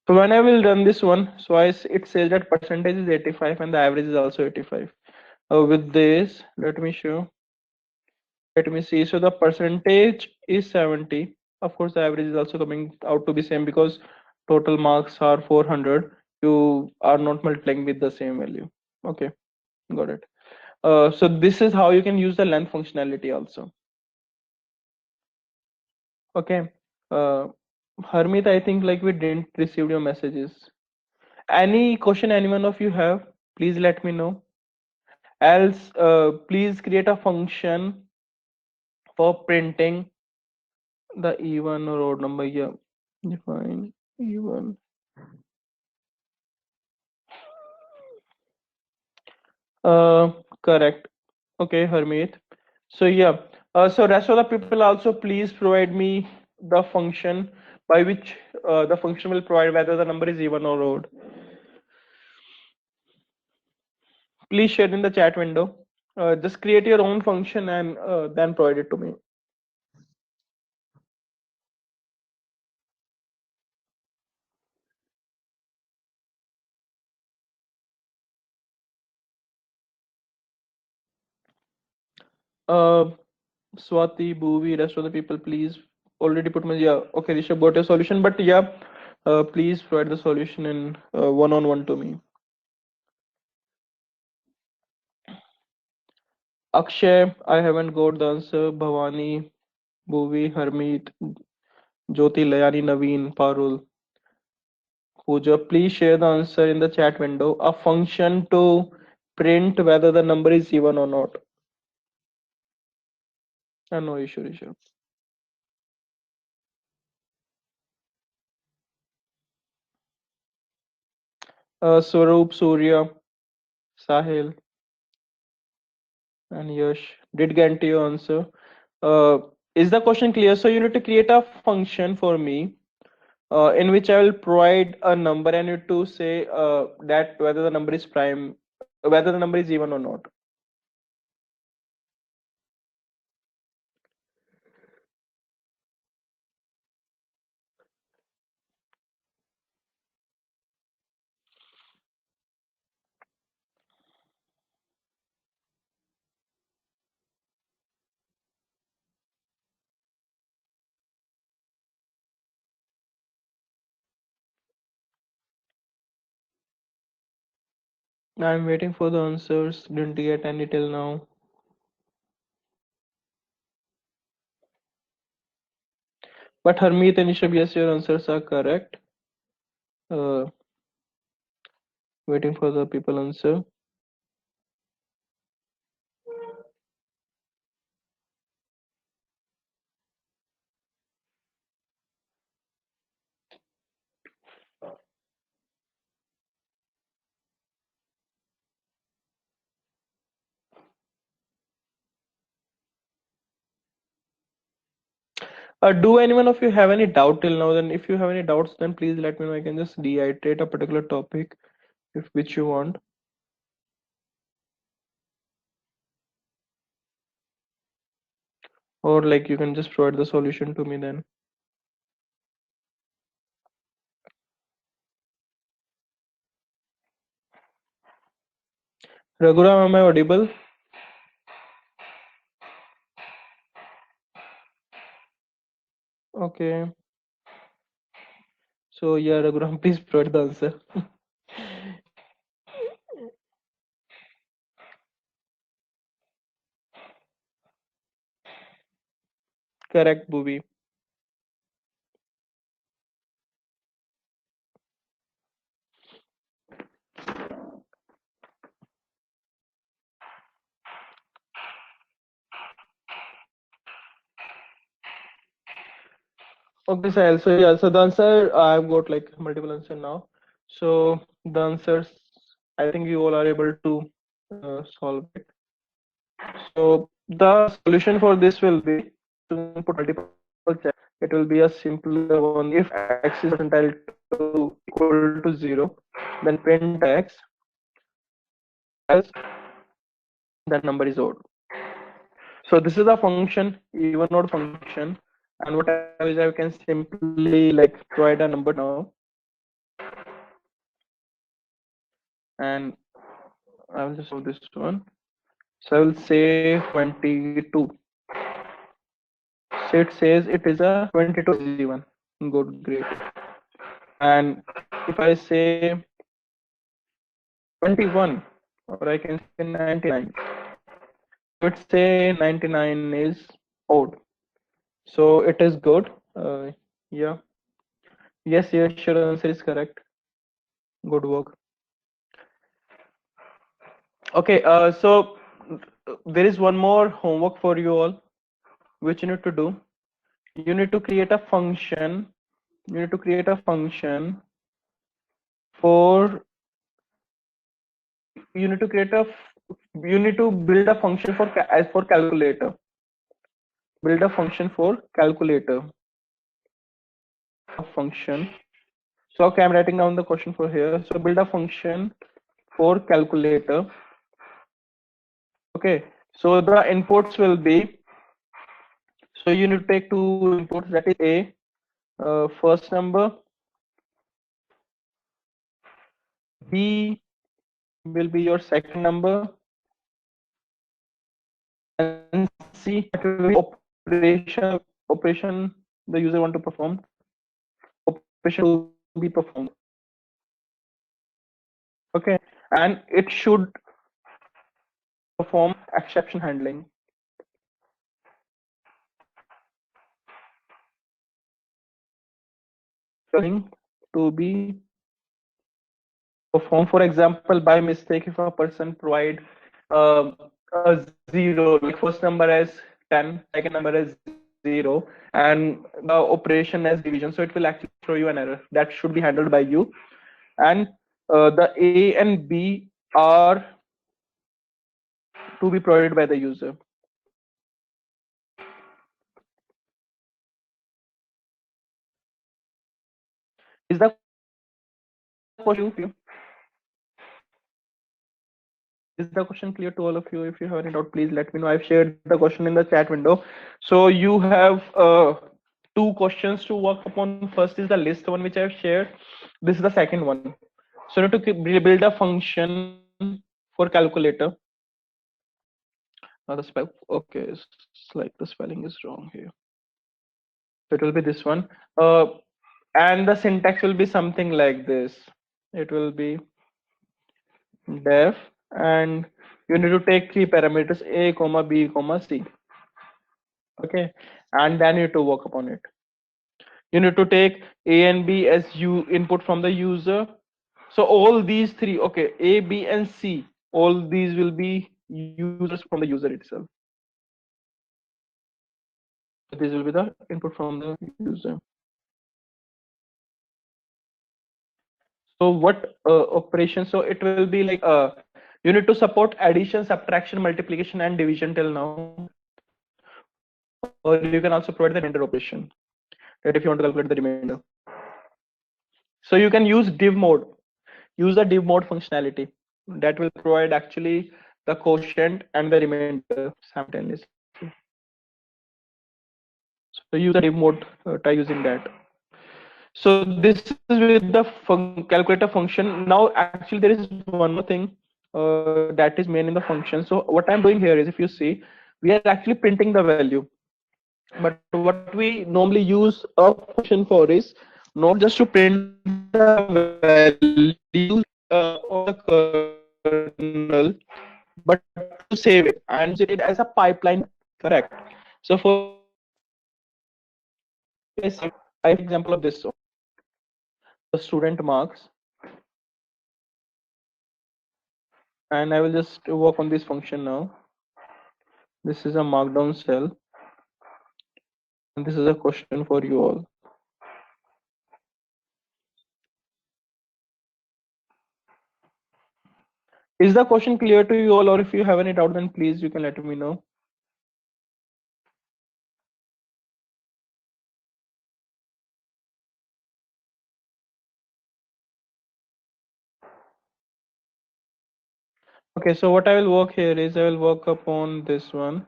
So when I will run this one, so it says that percentage is 85 and the average is also 85. With this, let me show. Let me see. So the percentage is 70. Of course, the average is also coming out to be same because total marks are 400. You are not multiplying with the same value. Okay, got it. So this is how you can use the length functionality also. Okay. Harmeet, I think like we didn't receive your messages. Any question anyone of you have, please let me know. Else, please create a function for printing the even or odd number here. Define even. Correct. Okay, Harmeet. So yeah. So rest of the people also please provide me the function by which the function will provide whether the number is even or odd. Please share in the chat window. Just create your own function and then provide it to me. Uh, Swati, Bhuvi, rest of the people, please already put my yeah. Okay, Rishabh got a solution, but yeah, please provide the solution in one-on-one to me. Akshay, I haven't got the answer. Bhavani, Bhuvi, Harmeet, Jyoti, Layani, Naveen, Parul, Pooja, please share the answer in the chat window. A function to print whether the number is even or not. No issue, Rishabh. Swaroop, Surya, Sahil, and Yash did get to your answer. Uh, is the question clear? So you need to create a function for me in which I will provide a number and you to say that whether the number is prime, whether the number is even or not. I'm waiting for the answers. Didn't get any till now. But Harmeet and Rishabh, yes, your answers are correct. Uh, Waiting for the people answer. Do anyone of you have any doubt till now? Then if you have any doubts, then please let me know. I can just reiterate a particular topic if which you want. Or like you can just provide the solution to me then. Raghuram, am I audible? Okay. So yeah, Raghuram, please provide the answer. Correct, Bhuvi. Okay, Sahil. So yeah, so the answer I've got like multiple answer now. So the answers I think you all are able to solve it. So the solution for this will be to input multiple checks. It will be a simpler one. If x is percentile to equal to 0, then print x, else that number is odd. So this is a function, even odd function. And what I will is I can simply like provide a number now. And I will just do this one. So I will say 22. it says it is a 22 easy one. Good, great. And if I say 21, or I can say 99, let's say 99 is odd. So it is good. Yeah. Yes, yes, your answer is correct. Good work. Okay, so there is one more homework for you all, which you need to do. You need to create a function. You need to create a function for. You need to create a. You need to build a function for as for calculator. Build a function for calculator. A function. So okay, I'm writing down the question for here. So build a function for calculator. Okay. So the inputs will be. So you need to take two inputs. That is a first number. B will be your second number, and C will be operation the user want to perform. Operation will be performed. Okay, and it should perform exception handling. To be performed. For example, by mistake, if a person provide a zero, like first number as 10, second number as 0, and the operation as division, so it will actually throw you an error. That should be handled by you. And the A and B are to be provided by the user. Is the question? Is the question clear to all of you? If you have any doubt, please let me know. I've shared the question in the chat window. So you have two questions to work upon. First is the list one which I've shared. This is the second one. So you need to build a function for calculator. The spell. Okay, it's like the spelling is wrong here. So it will be this one. And the syntax will be something like this. It will be def, and you need to take three parameters a comma b comma c. Okay, and then you need to work upon it. You need to take a and b as you input from the user. So all these three, okay, a, b, and c, all these will be users from the user itself. This will be the input from the user. So what operation? So it will be like you need to support addition, subtraction, multiplication, and division till now. Or you can also provide the remainder operation, right? If you want to calculate the remainder. So you can use div mode. Use the div mode functionality. That will provide actually the quotient and the remainder simultaneously. So use the div mode. Try using that. So this is with the calculator function. Now actually there is one more thing that is main in the function. So what I'm doing here is, if you see, we are actually printing the value. But what we normally use a function for is not just to print the value of the kernel, but to save it and use it as a pipeline. Correct. So for I have example of this. So the student marks, and I will just work on this function now. This is a markdown cell, and this is a question for you all. Is the question clear to you all, or if you have any doubt, then please you can let me know. Okay, so what I will work here is I will work upon this one.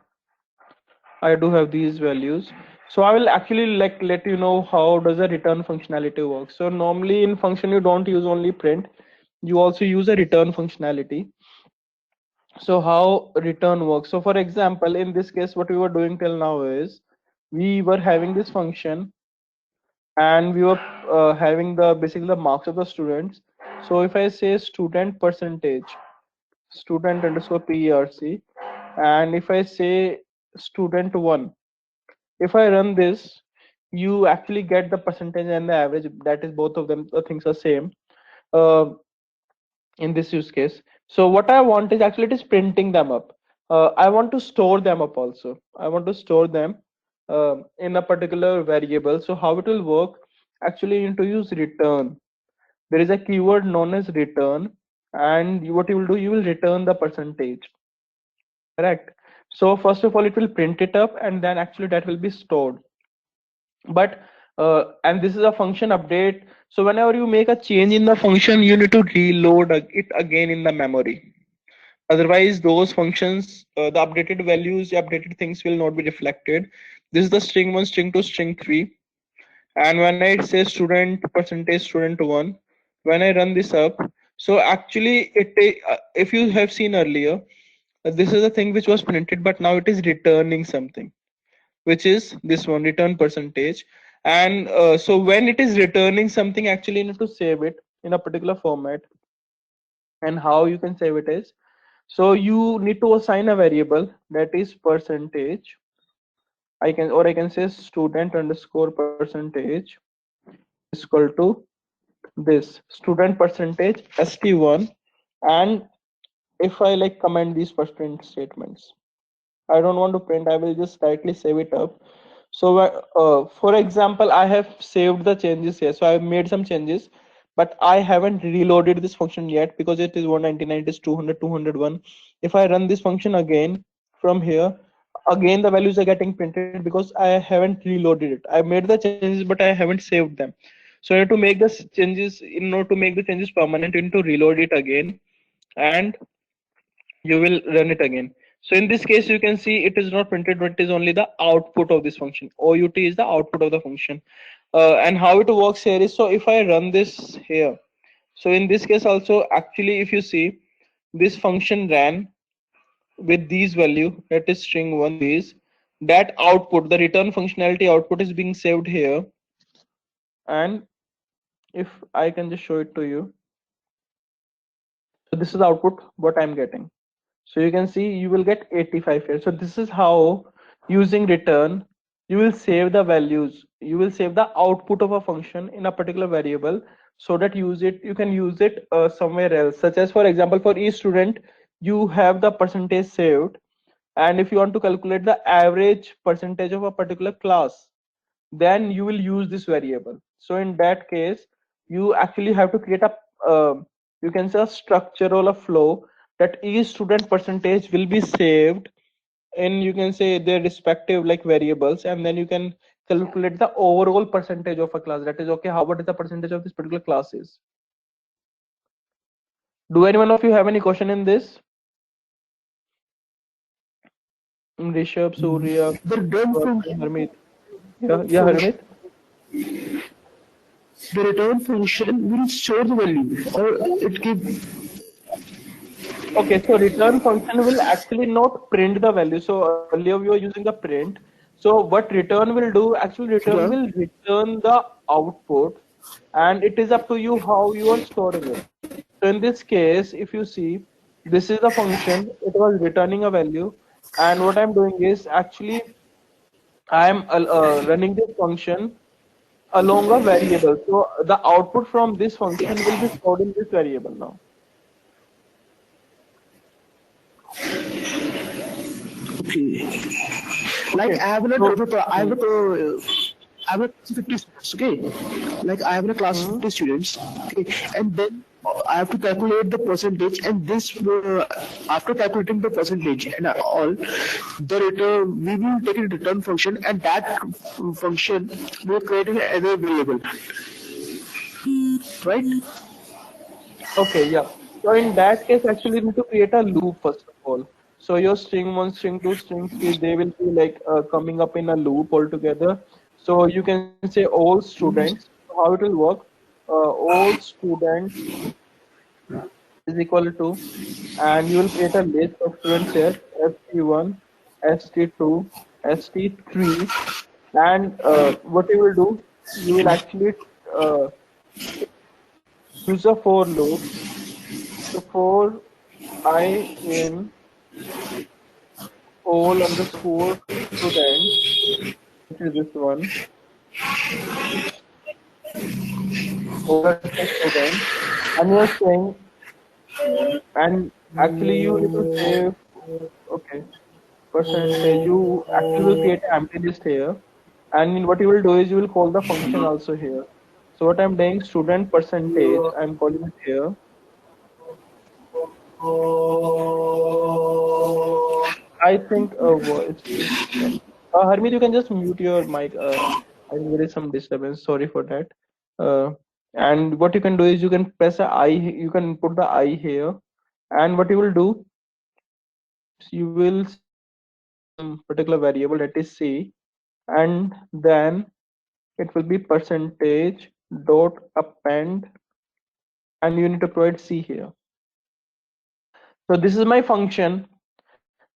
I do have these values. So I will actually let you know how does the return functionality work. So normally in function you don't use only print, you also use a return functionality. So how return works? So for example, in this case, what we were doing till now is we were having this function, and we were having the basically the marks of the students. So if I say student percentage, student underscore PERC, and if I say student one, if I run this, you actually get the percentage and the average. That is both of them, the things are same uh, in this use case. So what I want is actually it is printing them up. I want to store them up also. I want to store them in a particular variable. So how it will work? Actually, you need to use return. There is a keyword known as return, and what you will do, you will return the percentage. Correct. So first of all, it will print it up, and then actually that will be stored. But and this is a function update. So whenever you make a change in the function, you need to reload it again in the memory. Otherwise, those functions, the updated values, the updated things will not be reflected. This is the string one, string two, string three. And when I say student percentage student one, when I run this up, so actually if you have seen earlier, this is a thing which was printed, but now it is returning something, which is this one, return percentage. And so when it is returning something, actually you need to save it in a particular format. And how you can save it is, so you need to assign a variable that is percentage. I can say student underscore percentage is equal to this student percentage st1. And if I like comment these percent statements, I don't want to print, I will just directly save it up. So for example, I have saved the changes here, so I've made some changes, but I haven't reloaded this function yet because it is 199, it is 200, 201. If I run this function again from here, again the values are getting printed because I haven't reloaded it. I made the changes, but I haven't saved them. So I have to make the changes. In order to make the changes permanent, you need to reload it again, and you will run it again. So in this case, you can see it is not printed, but it is only the output of this function. OUT is the output of the function. And how it works here is, so if I run this here, so in this case also, actually, if you see, this function ran with these value, that is string one, these, that output, the return functionality output is being saved here. And if I can just show it to you, so this is the output, what I'm getting. So you can see you will get 85 here. So this is how, using return, you will save the values. You will save the output of a function in a particular variable, so that you can use it somewhere else. Such as, for example, for each student, you have the percentage saved. And if you want to calculate the average percentage of a particular class, then you will use this variable. So in that case, you actually have to create a you can say a structure or a flow, that each student percentage will be saved in, you can say, their respective like variables, and then you can calculate the overall percentage of a class. That is, okay, how what is the percentage of this particular class is. Do anyone of you have any question in this? Rishabh, Surya, The return function, Harmeet. Yeah, Harmeet. the return function will store the value, or it give. Okay, so return function will actually not print the value. So earlier we were using the print. So what return will do, actually return Yeah. will return the output, and it is up to you how you are storing it. So in this case, if you see, this is the function, it was returning a value, and what I'm doing is actually I'm running this function along a variable. So the output from this function will be stored in this variable now. Okay. Like Okay. I have a So, total, I have a I have a class of 50 students, okay? Like I have a class of mhm. 50 students, okay? And then I have to calculate the percentage, and this, after calculating the percentage and all, the return, we will take a return function, and that function will create an other variable, right? Okay, yeah. So in that case, actually, you need to create a loop first of all. So your string one, string two, string three, they will be like coming up in a loop altogether. So you can say all students. How it will work? All students is equal to, and you will create a list of students here: st1, st2, st3, And what you will do, you will actually uh, use a for loop. So for I in all underscore students, which is this one, all underscore students, and you're saying, and actually you need to say, okay, percentage, you actually will create an empty list here. And what you will do is you will call the function also here. So what I'm doing, student percentage, I'm calling it here. I think Harmeet, you can just mute your mic. I think there is some disturbance. Sorry for that. Uh, and what you can do is you can press a I. You can put the I here, and what you will do, you will some particular variable that is C, and then it will be percentage dot append, and you need to provide C here. So this is my function.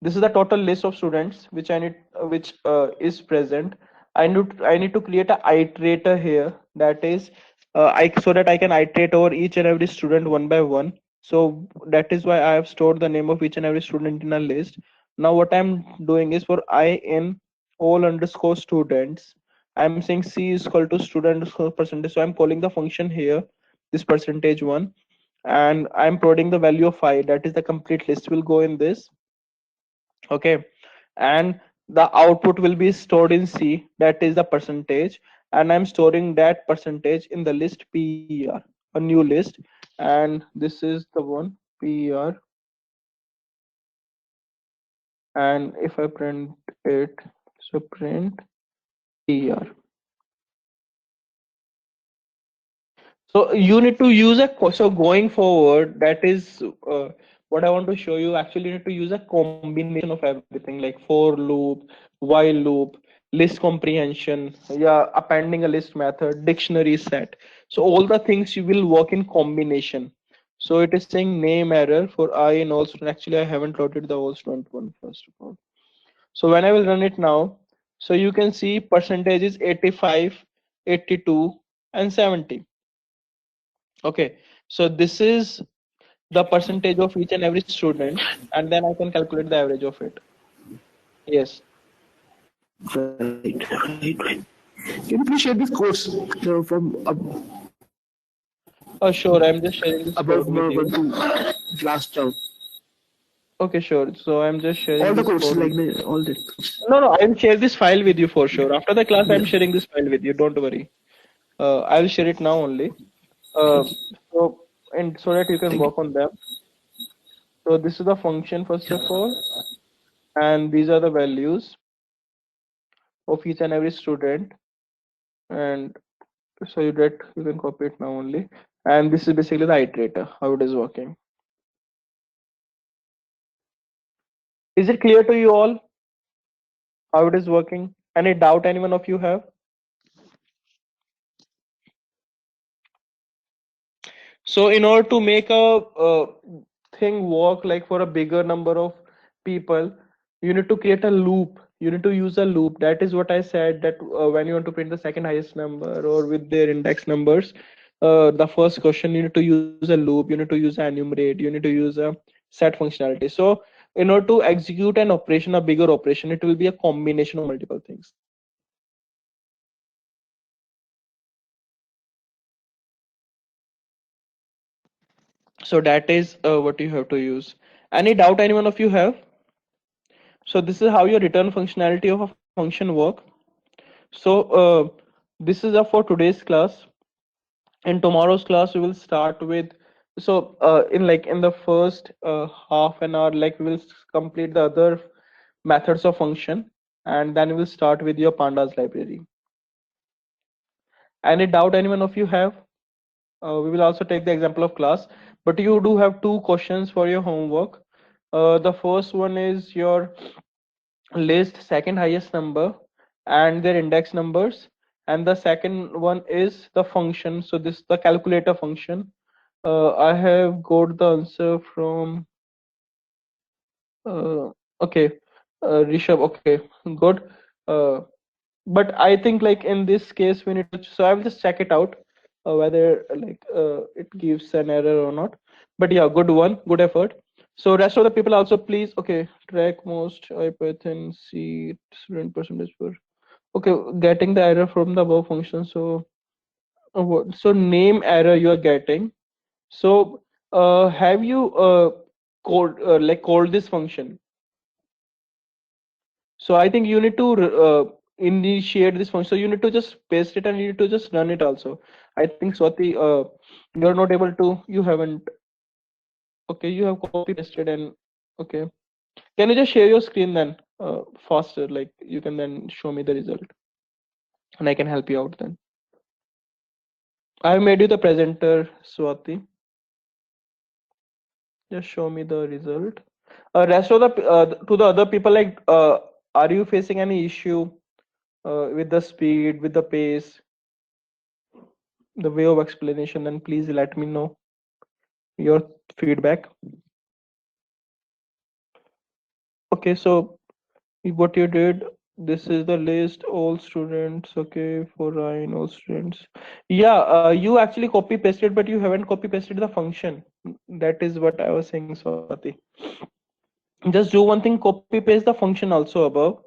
This is the total list of students which I need, which is present. I need to create a iterator here, that is I so that I can iterate over each and every student one by one. So that is why I have stored the name of each and every student in a list. Now what I'm doing is for I in all underscore students, I'm saying C is equal to student underscore percentage. So I'm calling the function here, this percentage one, and I'm providing the value of I, that is the complete list will go in this. Okay, and the output will be stored in C, that is the percentage, and I'm storing that percentage in the list PER, a new list, and this is the one PER. And if I print it, so print PER. So you need to use so going forward, that is what I want to show you. Actually, you need to use a combination of everything, like for loop, while loop, list comprehension, yeah, appending a list method, dictionary set. So all the things you will work in combination. So it is saying name error for I in all student. Actually, I haven't loaded the all student one first of all. So when I will run it now, so you can see percentage is 85, 82, and 70. Okay, so this is the percentage of each and every student, and then I can calculate the average of it. Yes. Right. Can you please share this course from Oh, sure. I'm just sharing this above code with you. one to last round? Okay, sure. So I'm just sharing All the this courses, code like with you. all that. No, no, I'll share this file with you for sure. After the class, I'm Yeah. sharing this file with you. Don't worry. I'll share it now only. Uh, Okay. so and so that you can Thank work you. on them. So this is the function first of all, and these are the values of each and every student. And so you can copy it now only. And this is basically the iterator, how it is working. Is it clear to you all how it is working? Any doubt anyone of you have? So in order to make a thing work like for a bigger number of people, you need to create a loop. You need to use a loop. That is what I said, that when you want to print the second highest number or with their index numbers, the first question, you need to use a loop, you need to use enumerate, you need to use a set functionality. So in order to execute an operation, a bigger operation, it will be a combination of multiple things. So that is what you have to use. Any doubt anyone of you have? So this is how your return functionality of a function work. So this is for today's class. In tomorrow's class, we will start with, so in the first half an hour, like we will complete the other methods of function, and then we will start with your pandas library. Any doubt anyone of you have? We will also take the example of class, but you do have two questions for your homework. The first one is your list second highest number and their index numbers, and the second one is the function. So this is the calculator function. I have got the answer from okay, Rishabh. Okay, good. but I think like in this case we need to, so I will just check it out whether it gives an error or not. But yeah, good one, good effort. So rest of the people also please, okay, track most Python C student percentage per, okay, getting the error from the above function. So so name error you are getting. So have you called this function? So I think you need to initiate this function. So you need to just paste it and you need to just run it also. I think Swati, you're not able to, you haven't, okay, you have copy pasted and okay. Can you just share your screen then faster? Like you can then show me the result and I can help you out then. I have made you the presenter, Swati. Just show me the result. Rest of the to the other people, like are you facing any issue with the speed, with the pace, the way of explanation? Then please let me know your feedback. Okay, so what you did, this is the list, all students, okay, for Ryan, all students. Yeah, you actually copy pasted, but you haven't copy pasted the function. That is what I was saying, Swati. Just do one thing, copy paste the function also above.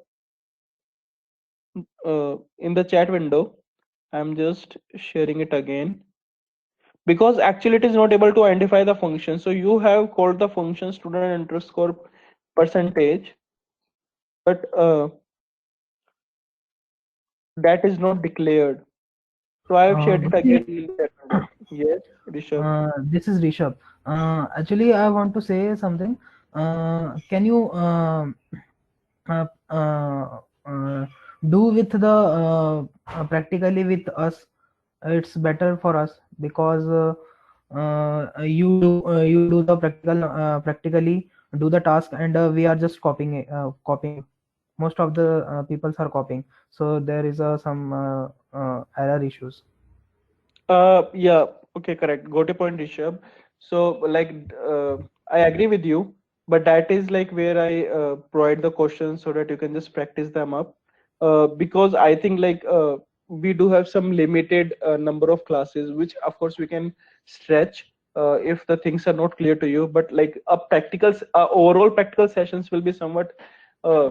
In the chat window, I'm just sharing it again. Because actually it is not able to identify the function. So you have called the function student underscore percentage, but that is not declared. So I have shared it again in that window. Yes, Rishabh. This is Rishabh. Actually, I want to say something. Can you uh, uh, uh, do with the practically with us? It's better for us because you do the practically do the task, and we are just copying it, copying. Most of the peoples are copying, so there is some error issues. Yeah, okay, correct. Got a point, Rishabh. So, I agree with you, but that is like where I provide the questions so that you can just practice them up. Because I think we do have some limited number of classes, which of course we can stretch if the things are not clear to you. But like a overall practical sessions will be somewhat uh,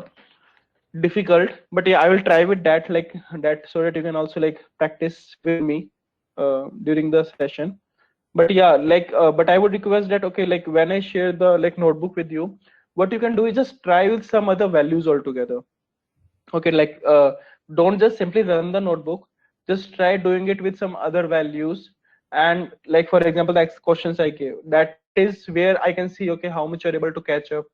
difficult. But yeah, I will try with that, like that, so that you can also like practice with me during the session. But yeah, but I would request that, okay, like when I share the like notebook with you, what you can do is just try with some other values altogether. Okay, don't just simply run the notebook, just try doing it with some other values. And like for example, the questions I gave, that is where I can see, okay, how much you're able to catch up.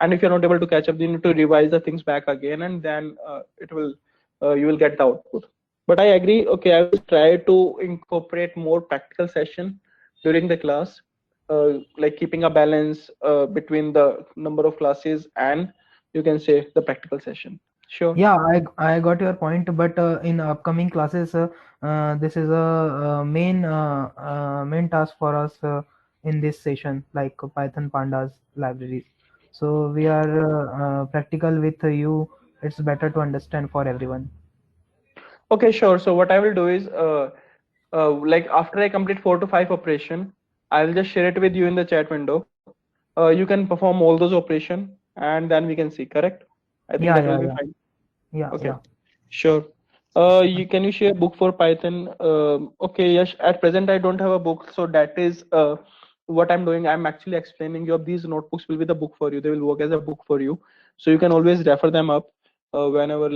And if you're not able to catch up, you need to revise the things back again, and then it will you will get the output. But I agree, okay, I will try to incorporate more practical session during the class, like keeping a balance between the number of classes and you can say the practical session. Sure. Yeah, I got your point, but in upcoming classes, this is a main task for us in this session, like Python Pandas libraries. So we are practical with you. It's better to understand for everyone. Okay, sure. So what I will do is, like after I complete 4 to 5 operation, I'll just share it with you in the chat window. You can perform all those operation, and then we can see. Correct? I think Yeah, that will yeah, be yeah, fine. yeah, Okay, yeah. sure. Can you share book for Python? Okay, yes. At present, I don't have a book, so that is what I'm doing. I'm actually explaining you. These notebooks will be the book for you. They will work as a book for you, so you can always refer them up whenever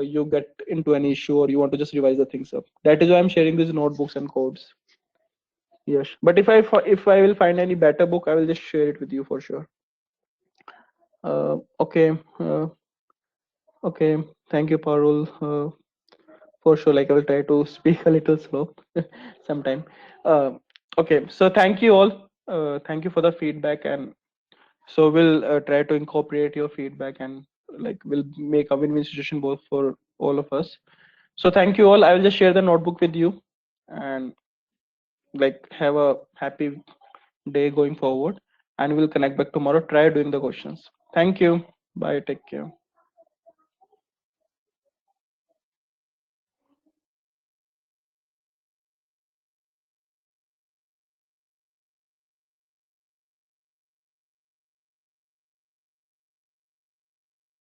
you get into an issue or you want to just revise the things up. That is why I'm sharing these notebooks and codes. Yes, but if I will find any better book, I will just share it with you for sure. Okay. Okay. Thank you, Parul. For sure, like I will try to speak a little slow sometime. Okay, so thank you all. Thank you for the feedback, and so we'll try to incorporate your feedback, and like we'll make a win-win situation both for all of us. So thank you all. I will just share the notebook with you, and like have a happy day going forward. And we'll connect back tomorrow. Try doing the questions. Thank you. Bye. Take care.